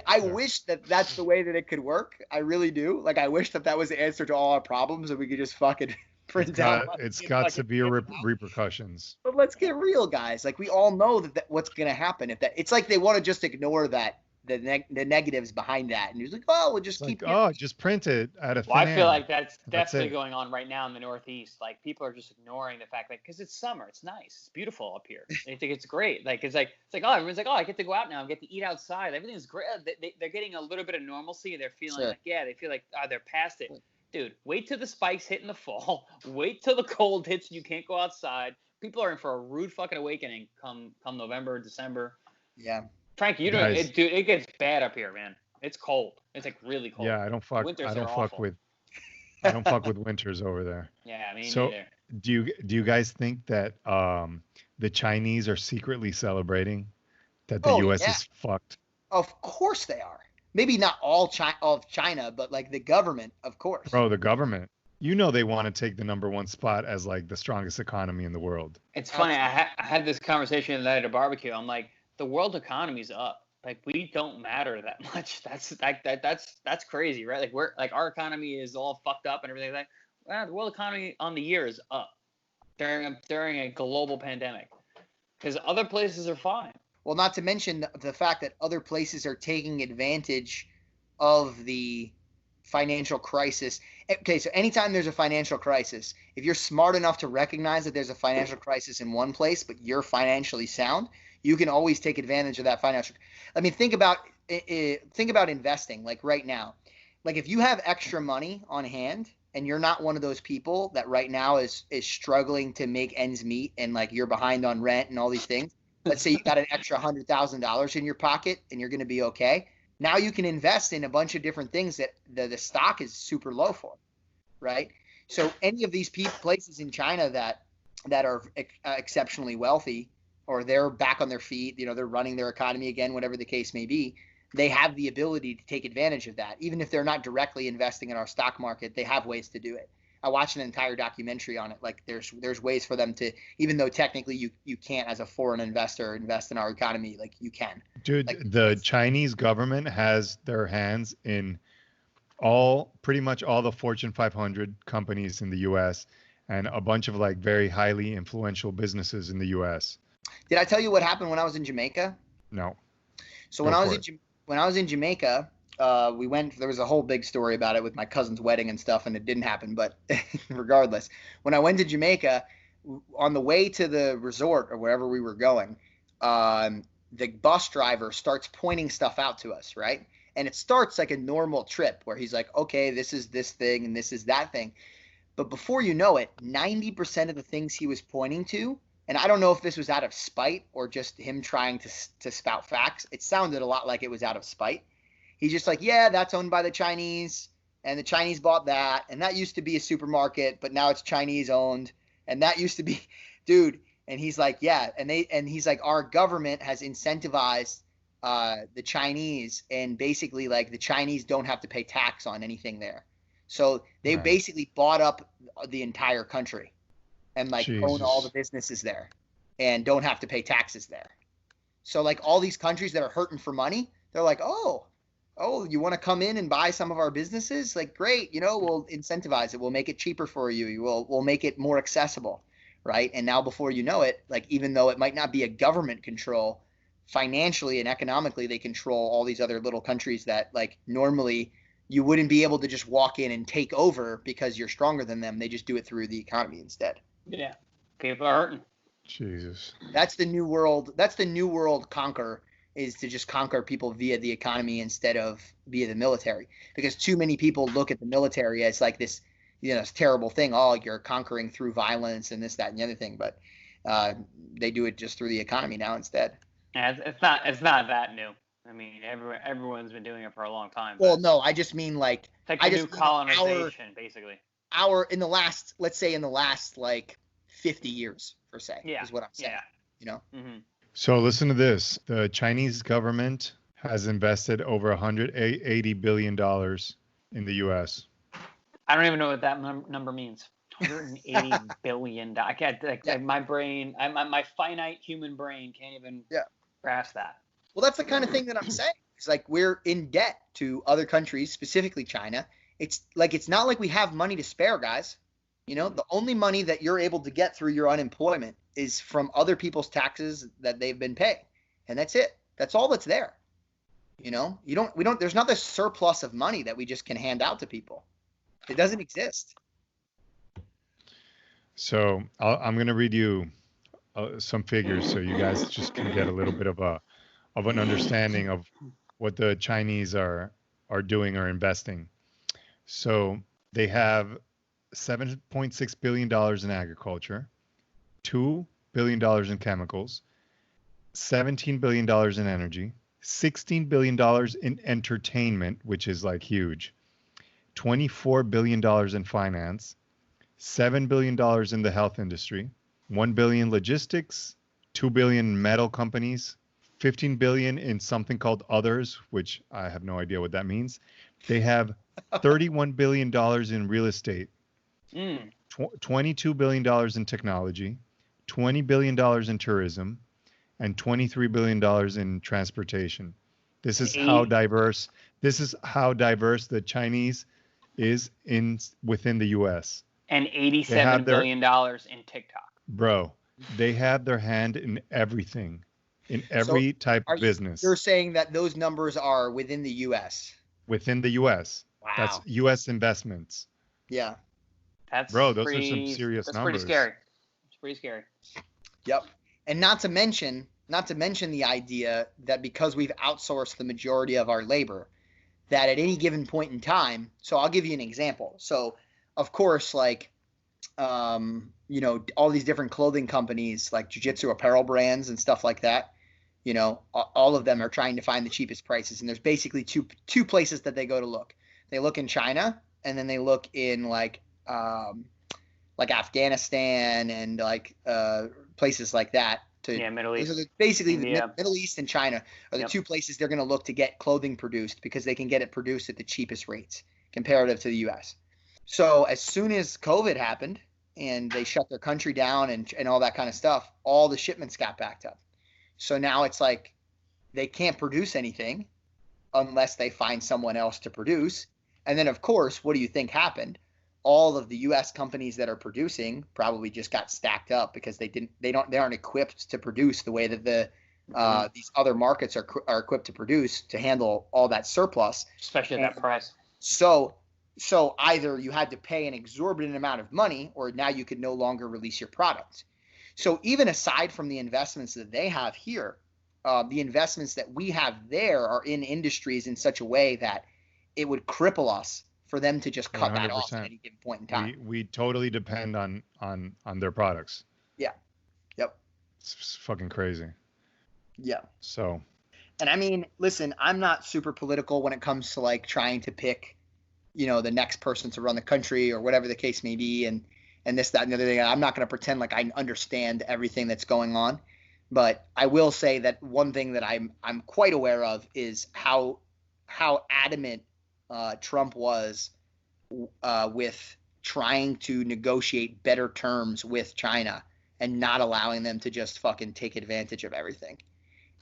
I wish that that's the way that it could work. I really do. Like, I wish that was the answer to all our problems and we could just fucking print out money. It's got severe repercussions. But let's get real, guys. Like, we all know that what's going to happen. It's like they want to just ignore that. The negatives behind that, and he's like, "Oh, we'll just keep." Just print it out of. Well, I feel like that's definitely going on right now in the Northeast. Like people are just ignoring the fact, because it's summer, it's nice, it's beautiful up here. They think it's great. It's like oh, everyone's like, oh, I get to go out now, I get to eat outside, everything's great. They're getting a little bit of normalcy. They're feeling they feel like they're past it. Dude, wait till the spikes hit in the fall. Wait till the cold hits and you can't go outside. People are in for a rude fucking awakening come November, December. Yeah. Frankie, it gets bad up here, man. It's cold. It's like really cold. Yeah, I don't fuck with winters over there. Yeah, I mean, so neither. do you guys think that the Chinese are secretly celebrating that the US is fucked? Of course they are. Maybe not all of China, but like the government, of course. Bro, the government. They want to take the #1 spot as like the strongest economy in the world. It's funny. I had this conversation the night at a barbecue. I'm like, the world economy's up. Like we don't matter that much. That's crazy, right? Like our economy is all fucked up and everything like that. Well, the world economy on the year is up during a global pandemic because other places are fine. Well, not to mention the fact that other places are taking advantage of the financial crisis. Okay, so anytime there's a financial crisis, if you're smart enough to recognize that there's a financial crisis in one place, but you're financially sound, you can always take advantage of that financial. I mean, think about investing. Like right now, like if you have extra money on hand and you're not one of those people that right now is struggling to make ends meet and like you're behind on rent and all these things. Let's say you got an extra $100,000 in your pocket and you're going to be okay. Now you can invest in a bunch of different things that the stock is super low for, right? So any of these places in China that are exceptionally wealthy, or they're back on their feet, they're running their economy again, whatever the case may be, they have the ability to take advantage of that. Even if they're not directly investing in our stock market, they have ways to do it. I watched an entire documentary on it. Like there's ways for them to, even though technically you can't as a foreign investor invest in our economy, like you can. Dude, like, the Chinese government has their hands in pretty much all the Fortune 500 companies in the U.S. and a bunch of like very highly influential businesses in the U.S. Did I tell you what happened when I was in Jamaica? No. So when I was in Jamaica, we went. There was a whole big story about it with my cousin's wedding and stuff, and it didn't happen. But regardless, when I went to Jamaica, on the way to the resort or wherever we were going, the bus driver starts pointing stuff out to us, right? And it starts like a normal trip where he's like, okay, this is this thing and this is that thing. But before you know it, 90% of the things he was pointing to, and I don't know if this was out of spite or just him trying to spout facts. It sounded a lot like it was out of spite. He's just like, yeah, that's owned by the Chinese, and the Chinese bought that, and that used to be a supermarket, but now it's Chinese owned, and that used to be, dude. And he's like, yeah, and he's like, our government has incentivized the Chinese, and basically like the Chinese don't have to pay tax on anything there. So they basically bought up the entire country and like own all the businesses there and don't have to pay taxes there. So like all these countries that are hurting for money, they're like, oh, you want to come in and buy some of our businesses? Like, great, we'll incentivize it. We'll make it cheaper for you. We'll make it more accessible, right? And now before you know it, like even though it might not be a government control, financially and economically, they control all these other little countries that like normally you wouldn't be able to just walk in and take over because you're stronger than them. They just do it through the economy instead. Yeah. People are hurting. Jesus. That's the new world. That's the new world conquer, is to just conquer people via the economy instead of via the military. Because too many people look at the military as like this, this terrible thing. Oh, you're conquering through violence and this, that, and the other thing. But they do it just through the economy now instead. Yeah, it's not that new. I mean, everyone's been doing it for a long time. Well, no, I just mean like it's like the new colonization, basically. In the last like 50 years per se, is what I'm saying. Yeah. Mm-hmm. So listen to this: the Chinese government has invested over $180 billion in the U.S. I don't even know what that number means. $180 billion. I can't. My brain, my finite human brain can't even grasp that. Well, that's the kind of thing that I'm saying. It's like we're in debt to other countries, specifically China. It's not like we have money to spare, guys. The only money that you're able to get through your unemployment is from other people's taxes that they've been paying. And that's it. That's all that's there. There's not this surplus of money that we just can hand out to people. It doesn't exist. So I'm going to read you some figures so you guys just can get a little bit of an understanding of what the Chinese are doing or investing. So they have $7.6 billion in agriculture, $2 billion in chemicals, $17 billion in energy, $16 billion in entertainment, which is like huge, $24 billion in finance, $7 billion in the health industry, $1 billion logistics, $2 billion metal companies, $15 billion in something called others, which I have no idea what that means. They have $31 billion in real estate, $22 billion in technology, $20 billion in tourism, and $23 billion in transportation. This is how diverse the Chinese is within the U.S. And $87 billion in TikTok. Bro, they have their hand in everything, in every type of business. You're saying that those numbers are within the U.S.? Within the U.S. Wow. That's U.S. investments. Yeah. Those are some serious numbers. That's pretty scary. It's pretty scary. Yep. And not to mention the idea that because we've outsourced the majority of our labor, that at any given point in time, so I'll give you an example. So, of course, like, all these different clothing companies, like Jiu-Jitsu apparel brands and stuff like that, all of them are trying to find the cheapest prices. And there's basically two places that they go to look. They look in China, and then they look in like Afghanistan and like places like that. Middle East. Basically, the Middle East and China are the two places they're going to look to get clothing produced, because they can get it produced at the cheapest rates comparative to the U.S. So as soon as COVID happened and they shut their country down and all that kind of stuff, all the shipments got backed up. So now it's like they can't produce anything unless they find someone else to produce. And then, of course, what do you think happened? All of the U.S. companies that are producing probably just got stacked up because they aren't equipped to produce the way that these other markets are equipped to produce to handle all that surplus, especially at that price. So either you had to pay an exorbitant amount of money, or now you could no longer release your product. So even aside from the investments that they have here, the investments that we have there are in industries in such a way that it would cripple us for them to just cut 100%. That off at any given point in time. We totally depend on their products. Yeah. Yep. It's fucking crazy. Yeah. So. And I mean, listen, I'm not super political when it comes to like trying to pick, the next person to run the country or whatever the case may be, and this, that, and the other thing. I'm not going to pretend like I understand everything that's going on, but I will say that one thing that I'm quite aware of is how adamant Trump was with trying to negotiate better terms with China and not allowing them to just fucking take advantage of everything.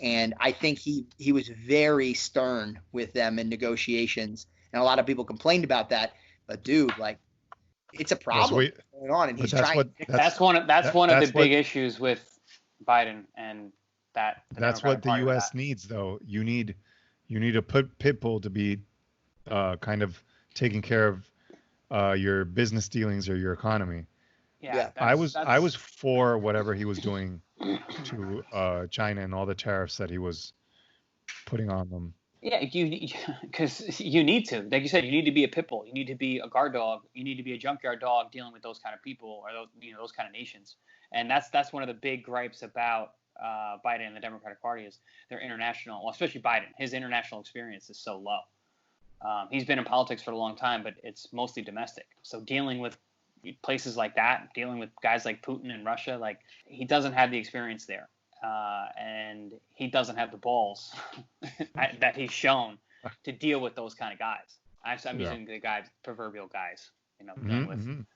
And I think he was very stern with them in negotiations, and a lot of people complained about that. But dude, like, it's a problem going on, and he's trying. That's one of the big issues with Biden, and that's what the U.S. needs, though. You need a pit bull to be kind of taking care of your business dealings or your economy. Yeah. I was for whatever he was doing to China and all the tariffs that he was putting on them. Yeah, because you need to, like you said, you need to be a pit bull. You need to be a guard dog. You need to be a junkyard dog dealing with those kind of people or those kind of nations. And that's one of the big gripes about Biden and the Democratic Party is their international, well, especially Biden. His international experience is so low. He's been in politics for a long time, but it's mostly domestic. So dealing with places like that, dealing with guys like Putin and Russia, like he doesn't have the experience there. And he doesn't have the balls that he's shown to deal with those kind of guys. I'm using the proverbial guys, dealing with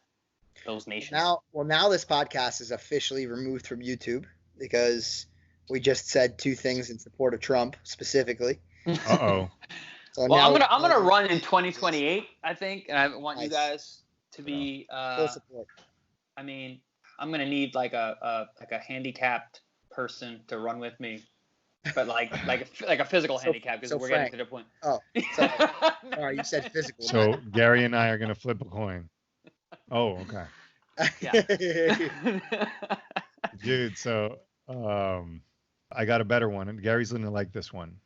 those nations. Now this podcast is officially removed from YouTube because we just said two things in support of Trump specifically. Uh-oh. So well, I'm gonna run in 2028, I think, and I want you guys to be full support. I mean, I'm gonna need like a handicapped person to run with me, but like a physical handicap, because we're getting to the point. Oh, sorry. All right, you said physical. So Gary and I are gonna flip a coin. Oh, okay. Yeah. Dude, so I got a better one, and Gary's gonna like this one.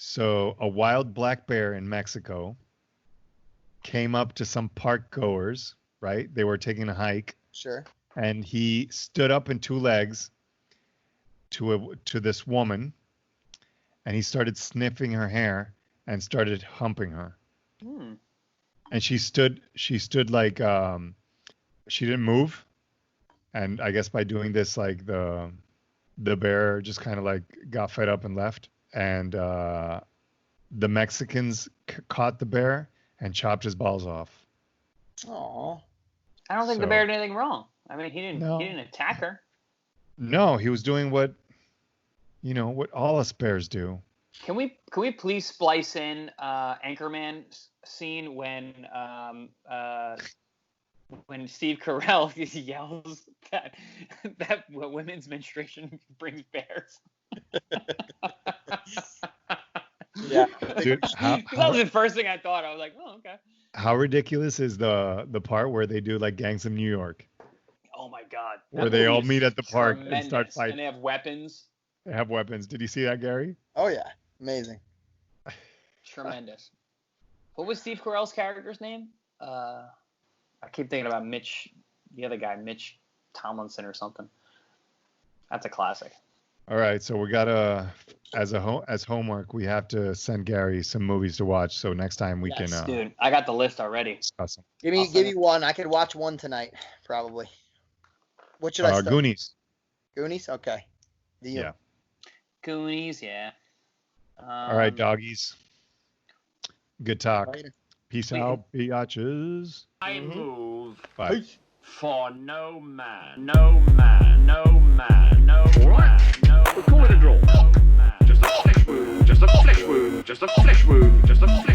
So a wild black bear in Mexico came up to some park goers, right? They were taking a hike. Sure. And he stood up in two legs to this woman, and he started sniffing her hair and started humping her. And she stood like she didn't move, and I guess by doing this, like the bear just kind of like got fed up and left, and the Mexicans caught the bear and chopped his balls off. Aww. I don't think the bear did anything wrong. I mean, he didn't attack her. No, he was doing what all us bears do. Can we please splice in Anchorman scene when Steve Carell yells that women's menstruation brings bears? Yeah, dude. That was the first thing I thought. I was like, oh, okay. How ridiculous is the part where they do like Gangs of New York? Oh my God! Where they all meet at the park and start fighting. And they have weapons. They have weapons. Did you see that, Gary? Oh yeah, amazing. Tremendous. What was Steve Carell's character's name? I keep thinking about Mitch, the other guy, Mitch Tomlinson or something. That's a classic. All right, so we gotta, as homework, we have to send Gary some movies to watch. So next time we can. Dude, I got the list already. Discuss them. Give me one. I could watch one tonight, probably. What should I start? Goonies. Goonies? Okay. Yeah. Goonies, yeah. All right, doggies. Good talk. Later. Peace out, biatches. I move Bye. for no man, no man, no man, no man, no. We'll call it a draw. No man. Just a flesh wound, just a flesh wound, just a flesh wound, just a flesh